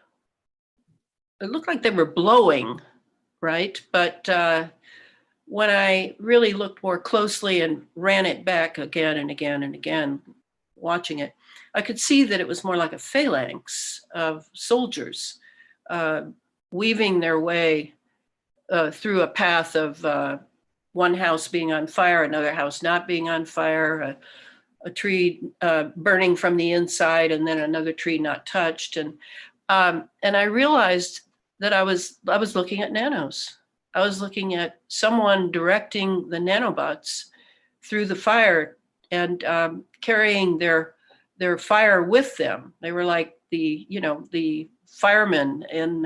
It looked like they were blowing, right? But when I really looked more closely and ran it back again and again and again, watching it, I could see that it was more like a phalanx of soldiers weaving their way through a path of one house being on fire, another house not being on fire, a tree burning from the inside, and then another tree not touched. And I realized that I was looking at nanos. I was looking at someone directing the nanobots through the fire and carrying their fire with them. They were like the firemen in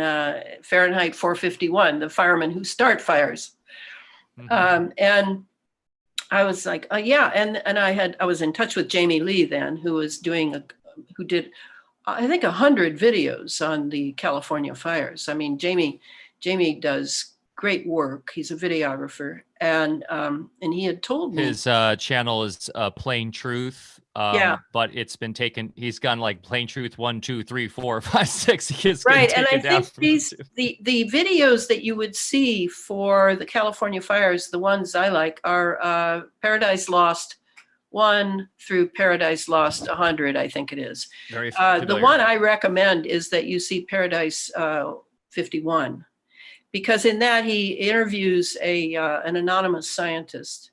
Fahrenheit 451, the firemen who start fires. Mm-hmm. And I was like, yeah. And I was in touch with Jamie Lee then, who did, I think 100 videos on the California fires. I mean, Jamie does great work. He's a videographer, and he had told me his channel is Plain Truth. Yeah, but it's been taken. He's gone like Plain Truth 1, 2, 3, 4, 5, 6. Right, and I think the videos that you would see for the California fires, the ones I like, are Paradise Lost 1 through Paradise Lost 100. I think it is. Very familiar. The one I recommend is that you see Paradise 51. Because in that he interviews an anonymous scientist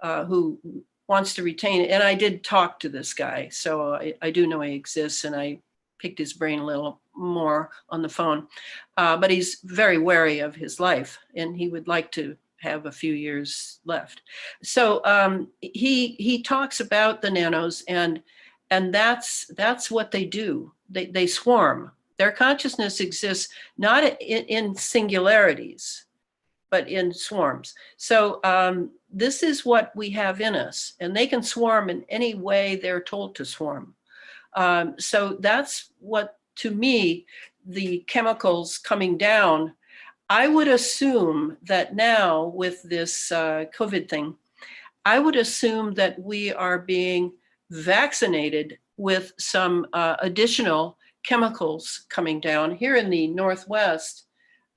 who wants to retain it. And I did talk to this guy, so I do know he exists, and I picked his brain a little more on the phone. But he's very wary of his life, and he would like to have a few years left. So he talks about the nanos, and that's what they do. They swarm. Their consciousness exists not in singularities, but in swarms. So this is what we have in us, and they can swarm in any way they're told to swarm. So that's what, to me, the chemicals coming down, I would assume that now with this COVID thing, I would assume that we are being vaccinated with some additional chemicals coming down. Here in the Northwest,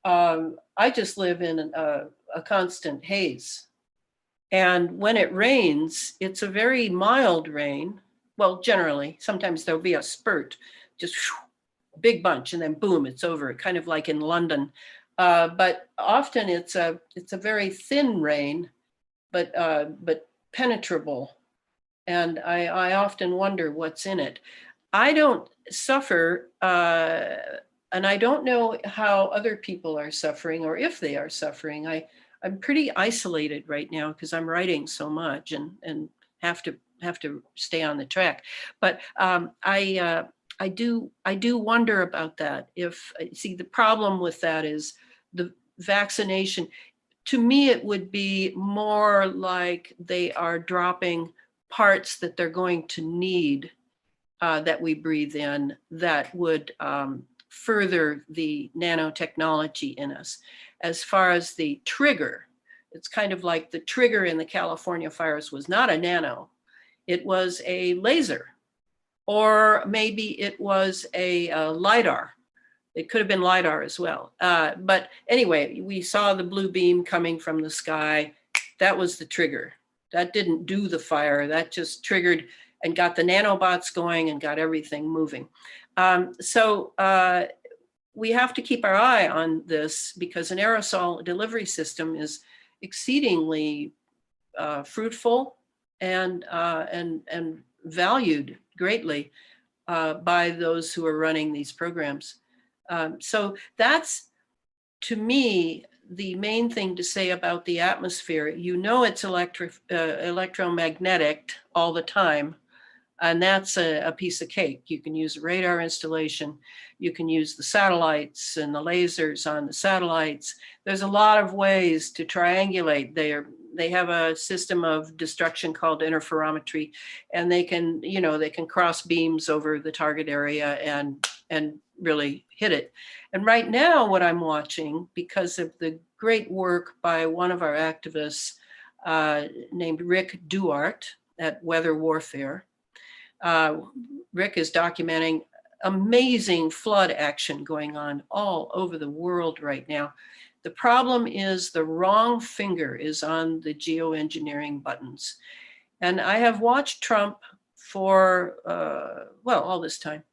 I just live in a constant haze. And when it rains, it's a very mild rain. Well, generally, sometimes there'll be a spurt, just big bunch, and then boom, it's over, kind of like in London. But often it's a very thin rain, but penetrable. And I often wonder what's in it. I don't suffer, and I don't know how other people are suffering or if they are suffering. I'm pretty isolated right now because I'm writing so much and have to stay on the track. But I do wonder about that. See, the problem with that is the vaccination. To me, it would be more like they are dropping parts that they're going to need that we breathe in that would further the nanotechnology in us. As far as the trigger, it's kind of like the trigger in the California fires was not a nano, it was a laser, or maybe it was a LiDAR. It could have been LiDAR as well. But anyway, we saw the blue beam coming from the sky. That was the trigger. That didn't do the fire. That just triggered and got the nanobots going and got everything moving. So we have to keep our eye on this because an aerosol delivery system is exceedingly fruitful and valued greatly by those who are running these programs. So that's, to me, the main thing to say about the atmosphere. You know it's electromagnetic all the time, and that's a piece of cake. You can use a radar installation. You can use the satellites and the lasers on the satellites. There's a lot of ways to triangulate. They have a system of destruction called interferometry, and they can cross beams over the target area and really hit it. And right now, what I'm watching, because of the great work by one of our activists named Rick Duart at Weather Warfare, Rick is documenting amazing flood action going on all over the world right now. The problem is the wrong finger is on the geoengineering buttons. And I have watched Trump for, all this time.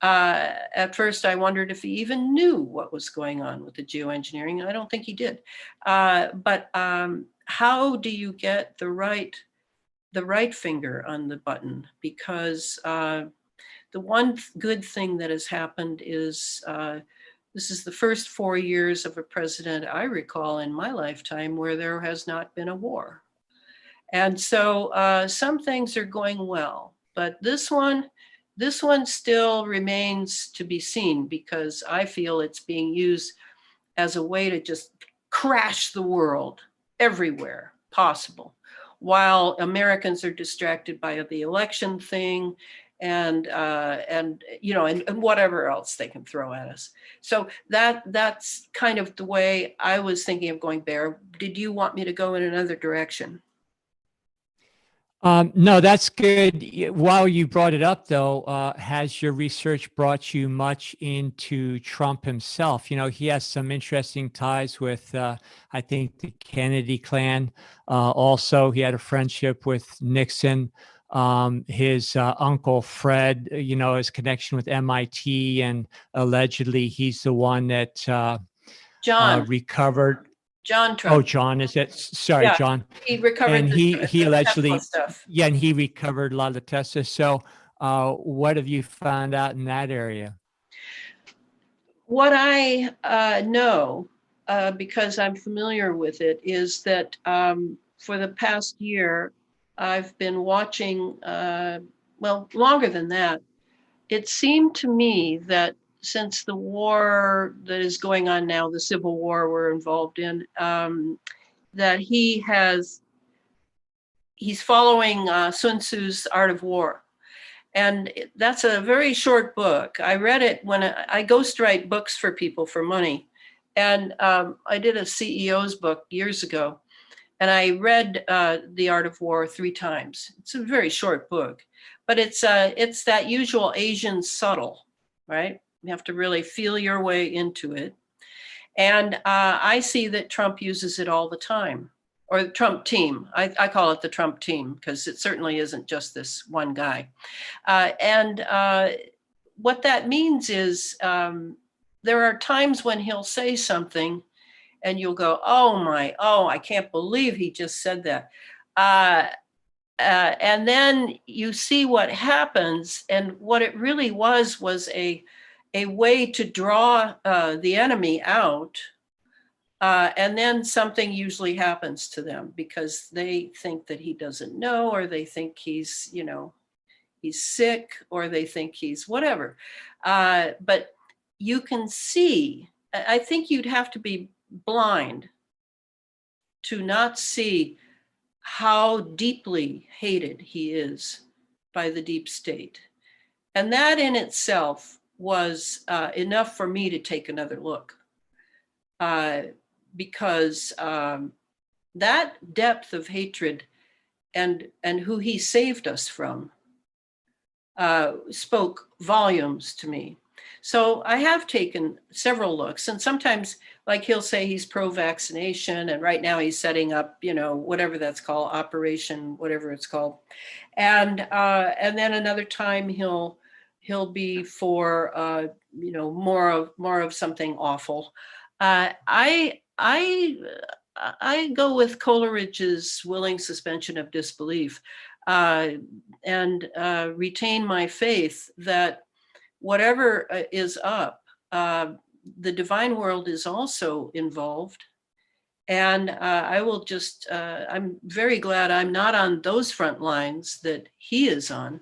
At first, I wondered if he even knew what was going on with the geoengineering. I don't think he did. But how do you get the right finger on the button? Because the one good thing that has happened is this is the first 4 years of a president I recall in my lifetime where there has not been a war. And so some things are going well, but this one still remains to be seen because I feel it's being used as a way to just crash the world everywhere possible, while Americans are distracted by the election thing and whatever else they can throw at us. So that's kind of the way I was thinking of going, Bear. Did you want me to go in another direction? No, that's good. While you brought it up, though, has your research brought you much into Trump himself? You know, he has some interesting ties with, I think, the Kennedy clan. Also, he had a friendship with Nixon. His uncle Fred, his connection with MIT, and allegedly he's the one that John recovered. John Trump. Oh, John, is it? Sorry, yeah, John. He recovered and he allegedly stuff. Yeah, and he recovered a lot of the Tesla. So what have you found out in that area? What I know, because I'm familiar with it, is that for the past year, I've been watching, longer than that. It seemed to me that since the war that is going on now, the Civil War we're involved in, that he's following Sun Tzu's Art of War. And that's a very short book. I read it when I ghostwrite books for people for money. And I did a CEO's book years ago. And I read The Art of War 3 times. It's a very short book, but it's that usual Asian subtle, right? You have to really feel your way into it. And I see that Trump uses it all the time, or the Trump team. I call it the Trump team because it certainly isn't just this one guy. And what that means is there are times when he'll say something and you'll go, oh, I can't believe he just said that. And then you see what happens. And what it really was a way to draw the enemy out. And then something usually happens to them because they think that he doesn't know, or they think he's sick, or they think he's whatever. But you can see, I think you'd have to be blind to not see how deeply hated he is by the deep state. And that in itself was enough for me to take another look. Because that depth of hatred and who he saved us from spoke volumes to me. So I have taken several looks, and sometimes, like, he'll say he's pro-vaccination, and right now he's setting up, whatever that's called, operation, whatever it's called, and then another time he'll be for more of something awful. I go with Coleridge's willing suspension of disbelief, and retain my faith that whatever is up, the divine world is also involved. And I will just, I'm very glad I'm not on those front lines that he is on.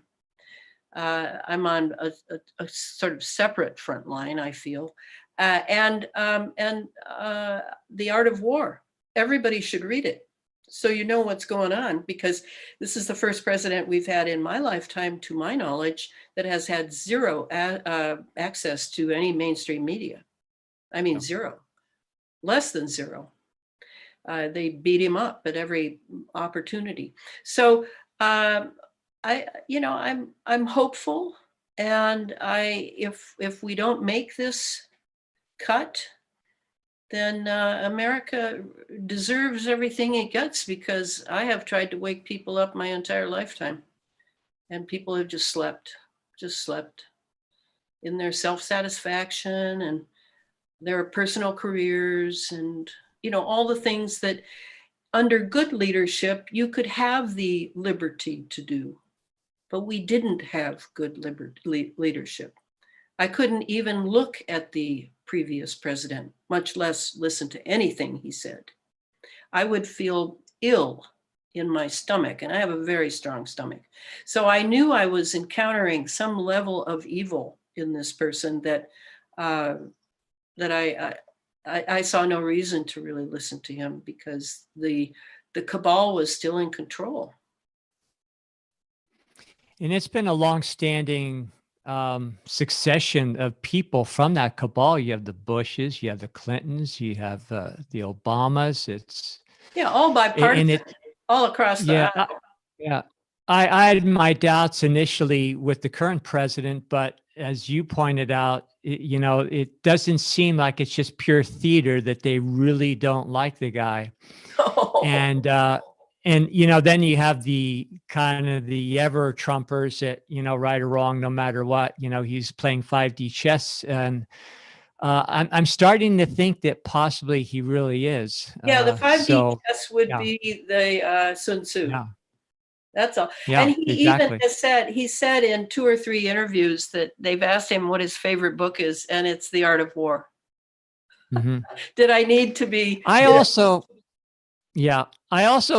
I'm on a sort of separate front line, I feel. And The Art of War. Everybody should read it, so you know what's going on, because this is the first president we've had in my lifetime, to my knowledge, that has had zero access to any mainstream media. I mean, zero, less than zero. They beat him up at every opportunity. So I'm hopeful, and if we don't make this cut, then America deserves everything it gets, because I have tried to wake people up my entire lifetime, and people have just slept in their self-satisfaction and their personal careers, and all the things that under good leadership you could have the liberty to do, but we didn't have good leadership. I couldn't even look at the previous president, much less listen to anything he said. I would feel ill in my stomach, and I have a very strong stomach. So I knew I was encountering some level of evil in this person that I saw no reason to really listen to him, because the cabal was still in control. And it's been a long-standing succession of people from that cabal. You have the Bushes, you have the Clintons, you have the Obamas. It's all bipartisan, all across the aisle. Yeah. I had my doubts initially with the current president, but as you pointed out, it doesn't seem like it's just pure theater, that they really don't like the guy. Oh. And then you have the kind of the ever Trumpers that, right or wrong, no matter what, he's playing 5D chess. And I'm starting to think that possibly he really is. Yeah, the 5D chess would be the Sun Tzu. Yeah. That's all. Yeah, and he exactly. even he said in 2 or 3 interviews that they've asked him what his favorite book is, and it's The Art of War. Mm-hmm. Did I need to be? I also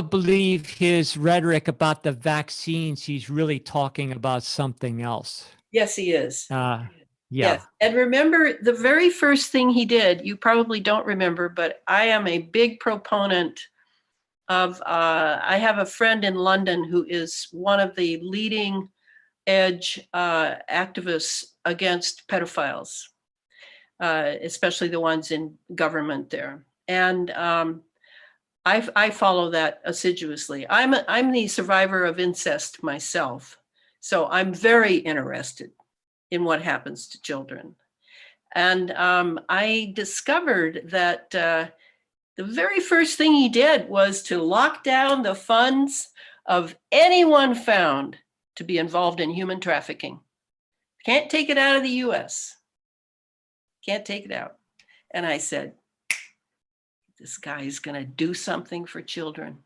believe his rhetoric about the vaccines, he's really talking about something else. Yes, he is. Yeah. Yes. And remember, the very first thing he did, you probably don't remember, but I am a big proponent of, I have a friend in London who is one of the leading edge activists against pedophiles, especially the ones in government there. And I follow that assiduously. I'm the survivor of incest myself, so I'm very interested in what happens to children. And I discovered that the very first thing he did was to lock down the funds of anyone found to be involved in human trafficking. Can't take it out of the US. Can't take it out. And I said, this guy is going to do something for children.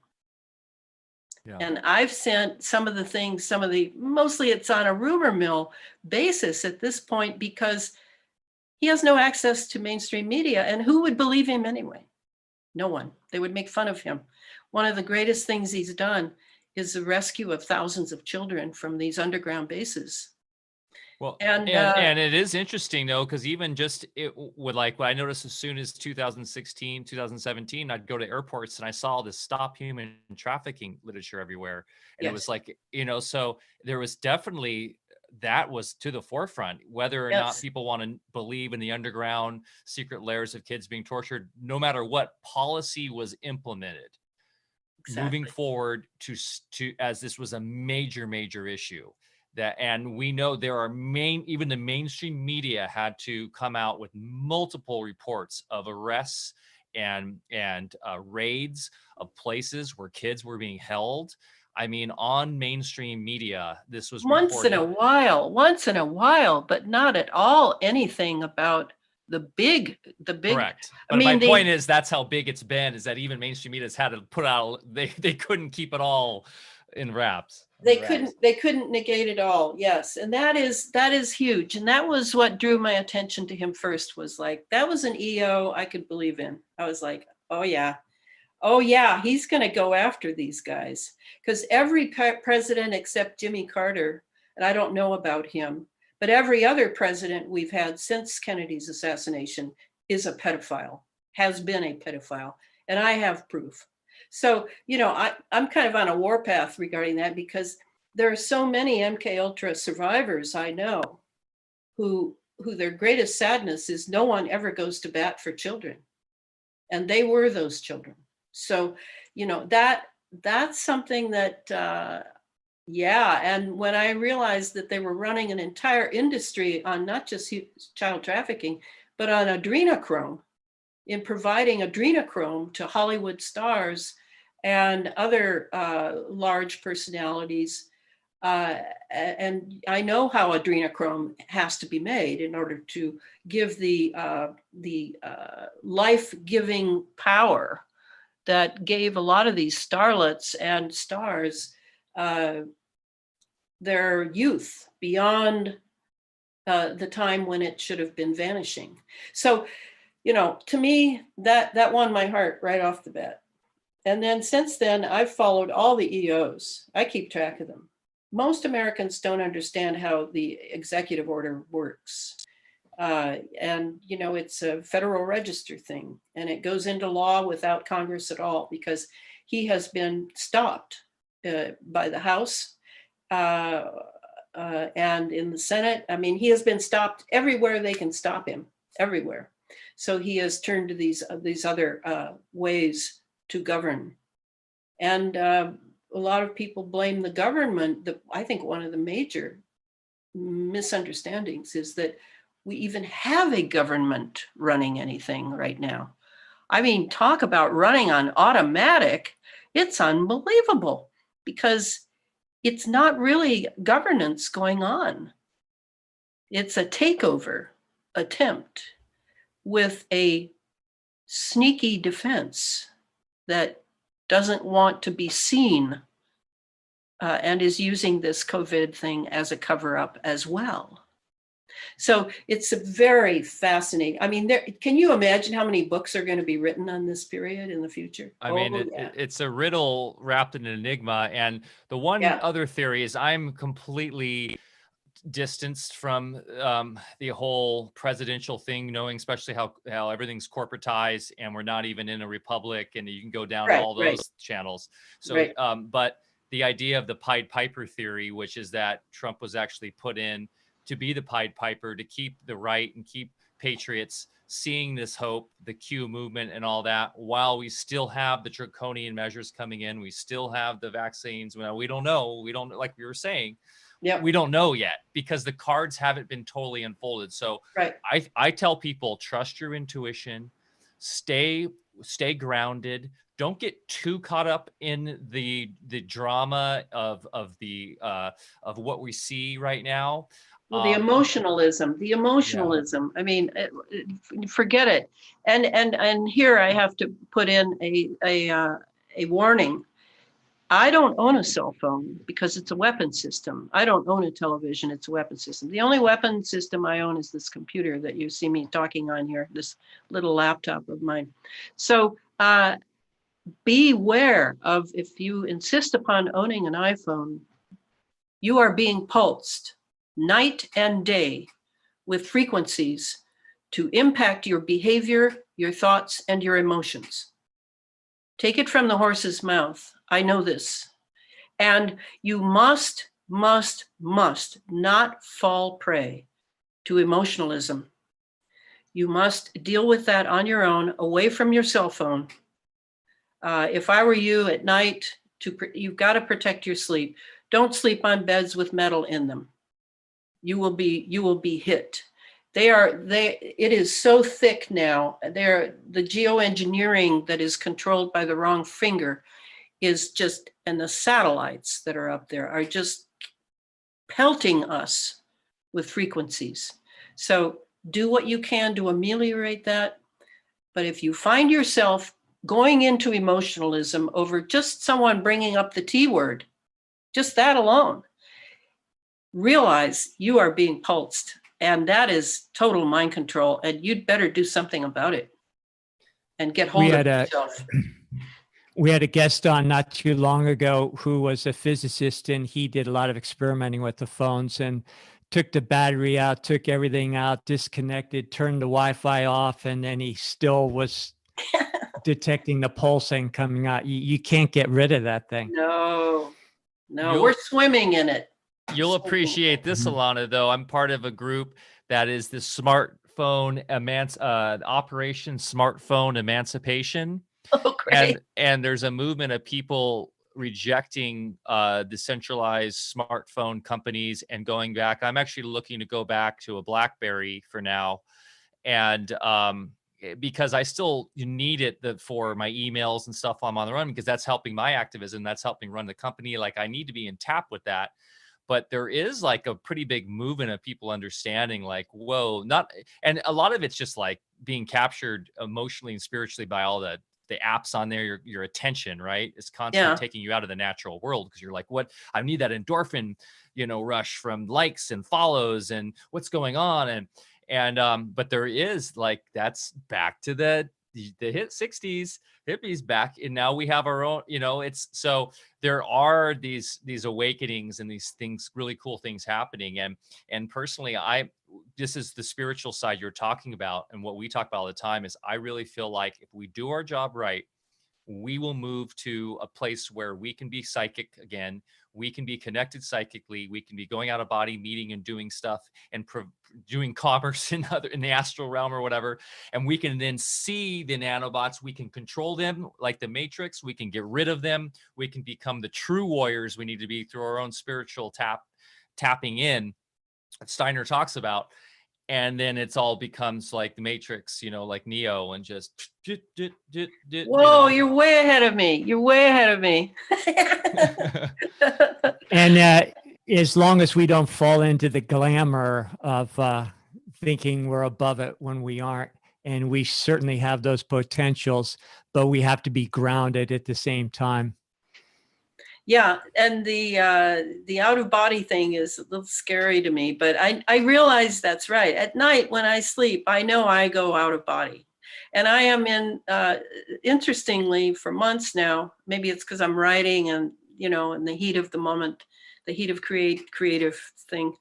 Yeah. And I've sent some of the things, mostly it's on a rumor mill basis at this point, because he has no access to mainstream media. And who would believe him anyway? No one. They would make fun of him. One of the greatest things he's done is the rescue of thousands of children from these underground bases. Well, And it is interesting though, because even just it would like what I noticed as soon as 2016, 2017, I'd go to airports and I saw this stop human trafficking literature everywhere. And it was yes, like, so there was definitely that was to the forefront, whether or not yes, people want to believe in the underground secret lairs of kids being tortured, no matter what policy was implemented moving exactly. forward to as this was a major issue. That, and we know there are even the mainstream media had to come out with multiple reports of arrests and raids of places where kids were being held. I mean, on mainstream media, this was Once in reported. a while, but not at all anything about the big. Correct. I But my mean, point is that's how big it's been, is that even mainstream media has had to put out, they couldn't keep it all in wraps. they couldn't negate it all. Yes. And that is huge. And that was what drew my attention to him first, was like, that was an EO I could believe in. I was like, oh yeah, he's going to go after these guys. Because every president except Jimmy Carter, and I don't know about him, but every other president we've had since Kennedy's assassination is a pedophile, has been a pedophile. And I have proof. So, I'm kind of on a warpath regarding that, because there are so many MK Ultra survivors I know who their greatest sadness is no one ever goes to bat for children. And they were those children. So, that's something that, and when I realized that they were running an entire industry on not just child trafficking, but on adrenochrome, in providing adrenochrome to Hollywood stars and other large personalities. And I know how adrenochrome has to be made in order to give the life-giving power that gave a lot of these starlets and stars their youth beyond the time when it should have been vanishing. So, to me, that won my heart right off the bat. And then since then, I've followed all the EOs. I keep track of them. Most Americans don't understand how the executive order works. And, it's a Federal Register thing, and it goes into law without Congress at all, because he has been stopped by the House and in the Senate. I mean, he has been stopped everywhere they can stop him, everywhere. So he has turned to these other ways to govern. And a lot of people blame the government. I think one of the major misunderstandings is that we even have a government running anything right now. I mean, talk about running on automatic. It's unbelievable, because it's not really governance going on. It's a takeover attempt with a sneaky defense that doesn't want to be seen and is using this COVID thing as a cover-up as well. So it's a very fascinating. I mean, can you imagine how many books are going to be written on this period in the future? I mean, it's a riddle wrapped in an enigma. And the one other theory is I'm completely distanced from the whole presidential thing, knowing especially how everything's corporatized and we're not even in a republic, and you can go down all those channels. So, but the idea of the Pied Piper theory, which is that Trump was actually put in to be the Pied Piper, to keep the right and keep patriots seeing this hope, the Q movement and all that, while we still have the draconian measures coming in, we still have the vaccines. Well, we don't know. We don't, like we were saying, we don't know yet because the cards haven't been totally unfolded. So right. I tell people, trust your intuition, stay grounded. Don't get too caught up in the drama of what we see right now. Well, the emotionalism. Yeah. I mean, forget it. And here I have to put in a warning. I don't own a cell phone because it's a weapon system. I don't own a television. It's a weapon system. The only weapon system I own is this computer that you see me talking on here, this little laptop of mine. So beware of, if you insist upon owning an iPhone, you are being pulsed night and day with frequencies to impact your behavior, your thoughts, and your emotions. Take it from the horse's mouth. I know this. And you must not fall prey to emotionalism. You must deal with that on your own, away from your cell phone. If I were you at night, you've got to protect your sleep. Don't sleep on beds with metal in them. You will be hit. It is so thick now. The geoengineering that is controlled by the wrong finger is just, and the satellites that are up there are just pelting us with frequencies. So do what you can to ameliorate that. But if you find yourself going into emotionalism over just someone bringing up the T word, just that alone, realize you are being pulsed, and that is total mind control, and you'd better do something about it and get hold of yourself. We had a guest on not too long ago who was a physicist, and he did a lot of experimenting with the phones and took the battery out, took everything out, disconnected, turned the Wi-Fi off, and then he still was detecting the pulsing coming out. You can't get rid of that thing. No, we're swimming in it. You'll appreciate this, Elana, though. I'm part of a group that is the smartphone Operation Smartphone Emancipation. Oh, great. And there's a movement of people rejecting the centralized smartphone companies and going back. I'm actually looking to go back to a BlackBerry for now. And because I still need it for my emails and stuff while I'm on the run, because that's helping my activism. That's helping run the company. Like, I need to be in tap with that. But there is like a pretty big movement of people understanding, like, whoa, and a lot of it's just like being captured emotionally and spiritually by all the apps on there, your attention, right? It's constantly taking you out of the natural world, because you're like, what? I need that endorphin, rush from likes and follows and what's going on. And but there is like, that's back to the hit 60s hippies back, and now we have our own, it's, so there are these awakenings and these things, really cool things happening. And personally, this is the spiritual side you're talking about, and what we talk about all the time is, I really feel like if we do our job right, we will move to a place where we can be psychic again. We can be connected psychically. We can be going out of body, meeting and doing stuff, and doing commerce in the astral realm or whatever. And we can then see the nanobots. We can control them like the Matrix. We can get rid of them. We can become the true warriors we need to be through our own spiritual tapping in that Steiner talks about. And then it's all becomes like the Matrix, like Neo, and just. Whoa, you're way ahead of me. You're way ahead of me. And as long as we don't fall into the glamour of thinking we're above it when we aren't, and we certainly have those potentials, but we have to be grounded at the same time. Yeah, and the out of body thing is a little scary to me, but I realize that's right. At night when I sleep, I know I go out of body, and I am in. Interestingly, for months now, maybe it's because I'm writing and in the heat of the moment, the heat of creative thing.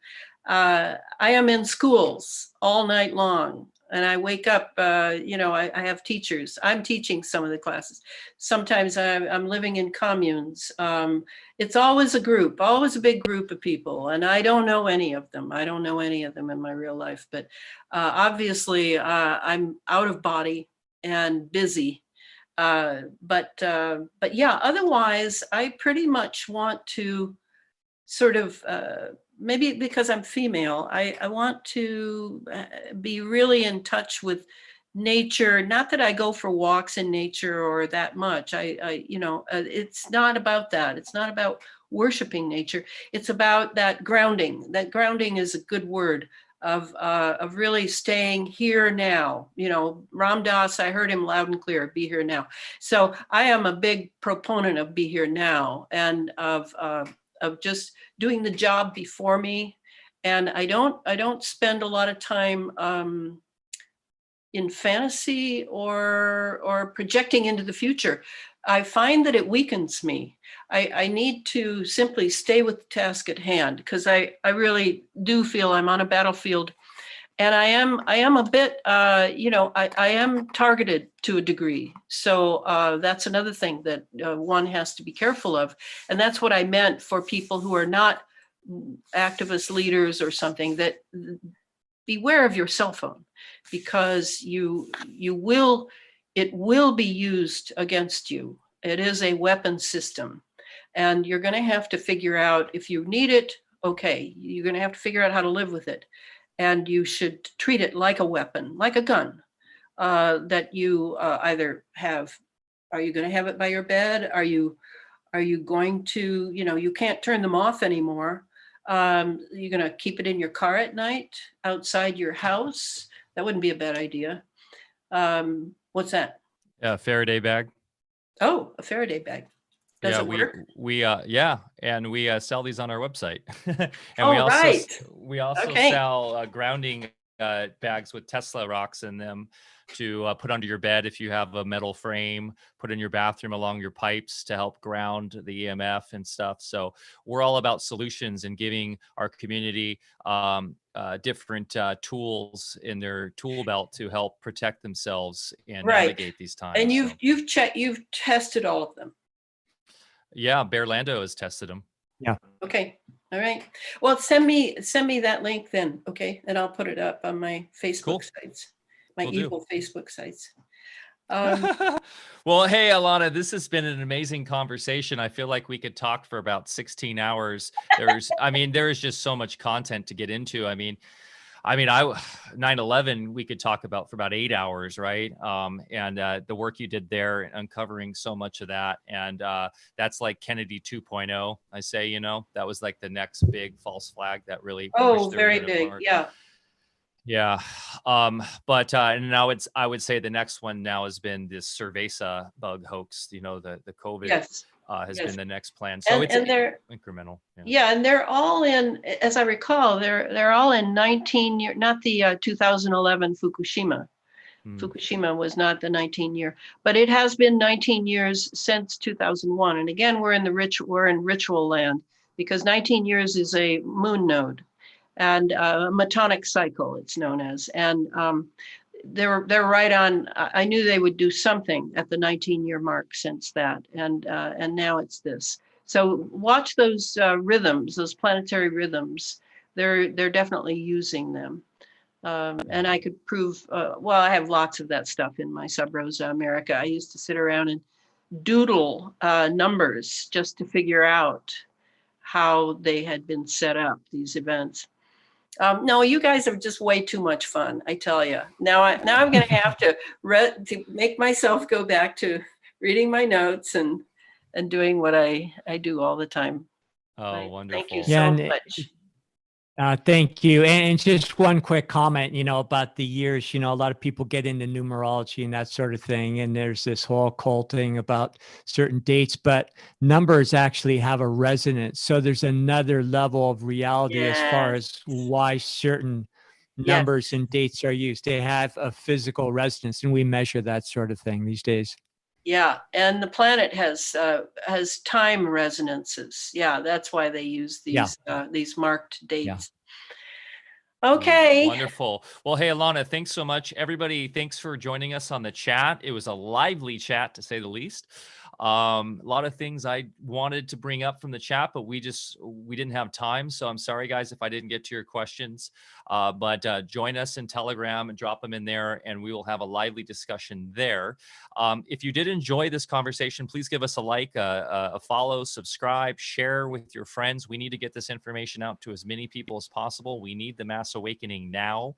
I am in schools all night long. And I wake up, I have teachers. I'm teaching some of the classes. Sometimes I'm living in communes. It's always a group, always a big group of people. And I don't know any of them. I don't know any of them in my real life. But obviously, I'm out of body and busy. But yeah, otherwise, I pretty much want to sort of, maybe because I'm female, I want to be really in touch with nature. Not that I go for walks in nature or that much. It's not about that. It's not about worshiping nature. It's about that grounding. That grounding is a good word of really staying here now. Ram Dass, I heard him loud and clear, be here now. So I am a big proponent of be here now, and of just doing the job before me. And I don't spend a lot of time in fantasy or projecting into the future. I find that it weakens me. I need to simply stay with the task at hand, because I really do feel I'm on a battlefield, and I am a bit, I am targeted to a degree. So that's another thing that one has to be careful of. And that's what I meant for people who are not activist leaders or something, that beware of your cell phone, because it will be used against you. It is a weapon system, and you're going to have to figure out, if you need it, okay, you're going to have to figure out how to live with it. And you should treat it like a weapon, like a gun, that you either have. Are you going to have it by your bed? Are you going to, you can't turn them off anymore. You're going to keep it in your car at night, outside your house. That wouldn't be a bad idea. What's that? A Faraday bag. Oh, a Faraday bag. Does it work? And we sell these on our website. And right. we also Okay. sell grounding bags with Tesla rocks in them to put under your bed if you have a metal frame, put in your bathroom along your pipes to help ground the EMF and stuff. So we're all about solutions and giving our community different tools in their tool belt to help protect themselves and navigate these times. And you've tested all of them. Yeah, Bearlando has tested them. Yeah. Okay. All right. Well, send me that link then. Okay. And I'll put it up on my Facebook sites, my evil Facebook sites. Well, hey, Elana, this has been an amazing conversation. I feel like we could talk for about 16 hours. There is just so much content to get into. 9/11, we could talk about for about 8 hours, right? And the work you did there, uncovering so much of that. And that's like Kennedy 2.0. I say, that was like the next big false flag that really. Oh, very big. Apart. Yeah. Yeah. But now I would say the next one now has been this Cerveza bug hoax, the COVID. Yes. Has been the next plan. So it's incremental. Yeah. And they're all in, as I recall, they're all in 19 year, not the 2011 Fukushima. Fukushima was not the 19 year, but it has been 19 years since 2001. And again, we're in ritual land, because 19 years is a moon node and a metonic cycle, it's known as. And they're right on. I knew they would do something at the 19-year mark since that, and now it's this. So watch those rhythms, those planetary rhythms. They're definitely using them, and I could prove. I have lots of that stuff in my Sub Rosa America. I used to sit around and doodle numbers just to figure out how they had been set up, these events. No, you guys are just way too much fun, I tell you. Now I'm going to have to make myself go back to reading my notes and doing what I do all the time. Oh, wonderful! Thank you so much. Thank you. And just one quick comment, about the years. A lot of people get into numerology and that sort of thing, and there's this whole occult thing about certain dates, but numbers actually have a resonance. So there's another level of reality as far as why certain numbers and dates are used. They have a physical resonance, and we measure that sort of thing these days. Yeah, and the planet has time resonances. Yeah, that's why they use these marked dates. Okay. Wonderful. Well, hey, Elana, thanks so much. Everybody, thanks for joining us on the chat. It was a lively chat, to say the least. A lot of things I wanted to bring up from the chat, but we didn't have time. So I'm sorry, guys, if I didn't get to your questions. But join us in Telegram and drop them in there, and we will have a lively discussion there. If you did enjoy this conversation, please give us a like, a follow, subscribe, share with your friends. We need to get this information out to as many people as possible. We need the mass awakening now.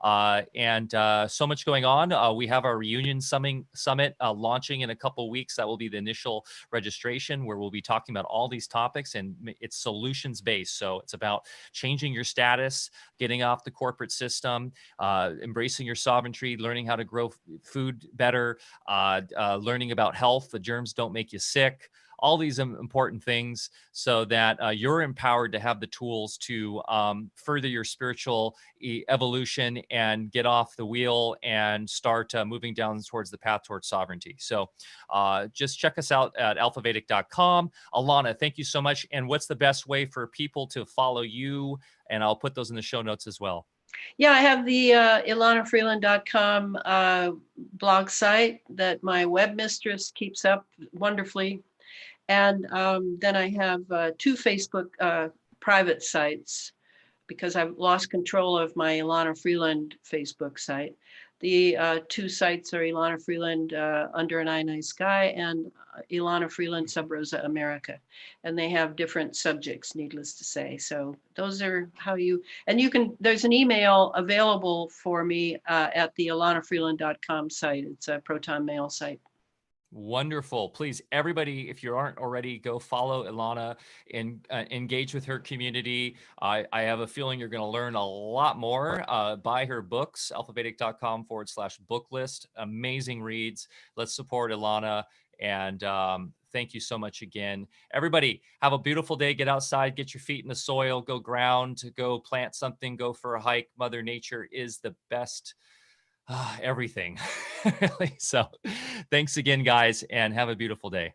And so much going on. We have our reunion summit launching in a couple weeks. That will be the initial registration, where we'll be talking about all these topics, and it's solutions based. So it's about changing your status, getting off the corporate system, embracing your sovereignty, learning how to grow food better, learning about health. The germs don't make you sick. All these important things, so that you're empowered to have the tools to further your spiritual evolution and get off the wheel and start moving down towards the path towards sovereignty. So just check us out at alphavedic.com. Elana, thank you so much. And what's the best way for people to follow you? And I'll put those in the show notes as well. Yeah, I have the ilanafreeland.com blog site that my webmistress keeps up wonderfully. And then I have 2 Facebook private sites, because I've lost control of my Elana Freeland Facebook site. The 2 sites are Elana Freeland Under an Ionized Sky and Elana Freeland Sub Rosa America. And they have different subjects, needless to say. So those are how you can, there's an email available for me at the ilanafreeland.com site. It's a Proton Mail site. Wonderful. Please, everybody, if you aren't already, go follow Elana and engage with her community. I have a feeling you're going to learn a lot more. Buy her books, alphavedic.com/book list. Amazing reads. Let's support Elana. And thank you so much again. Everybody, have a beautiful day. Get outside, get your feet in the soil, go ground, go plant something, go for a hike. Mother Nature is the best. Everything. Really. So thanks again, guys, and have a beautiful day.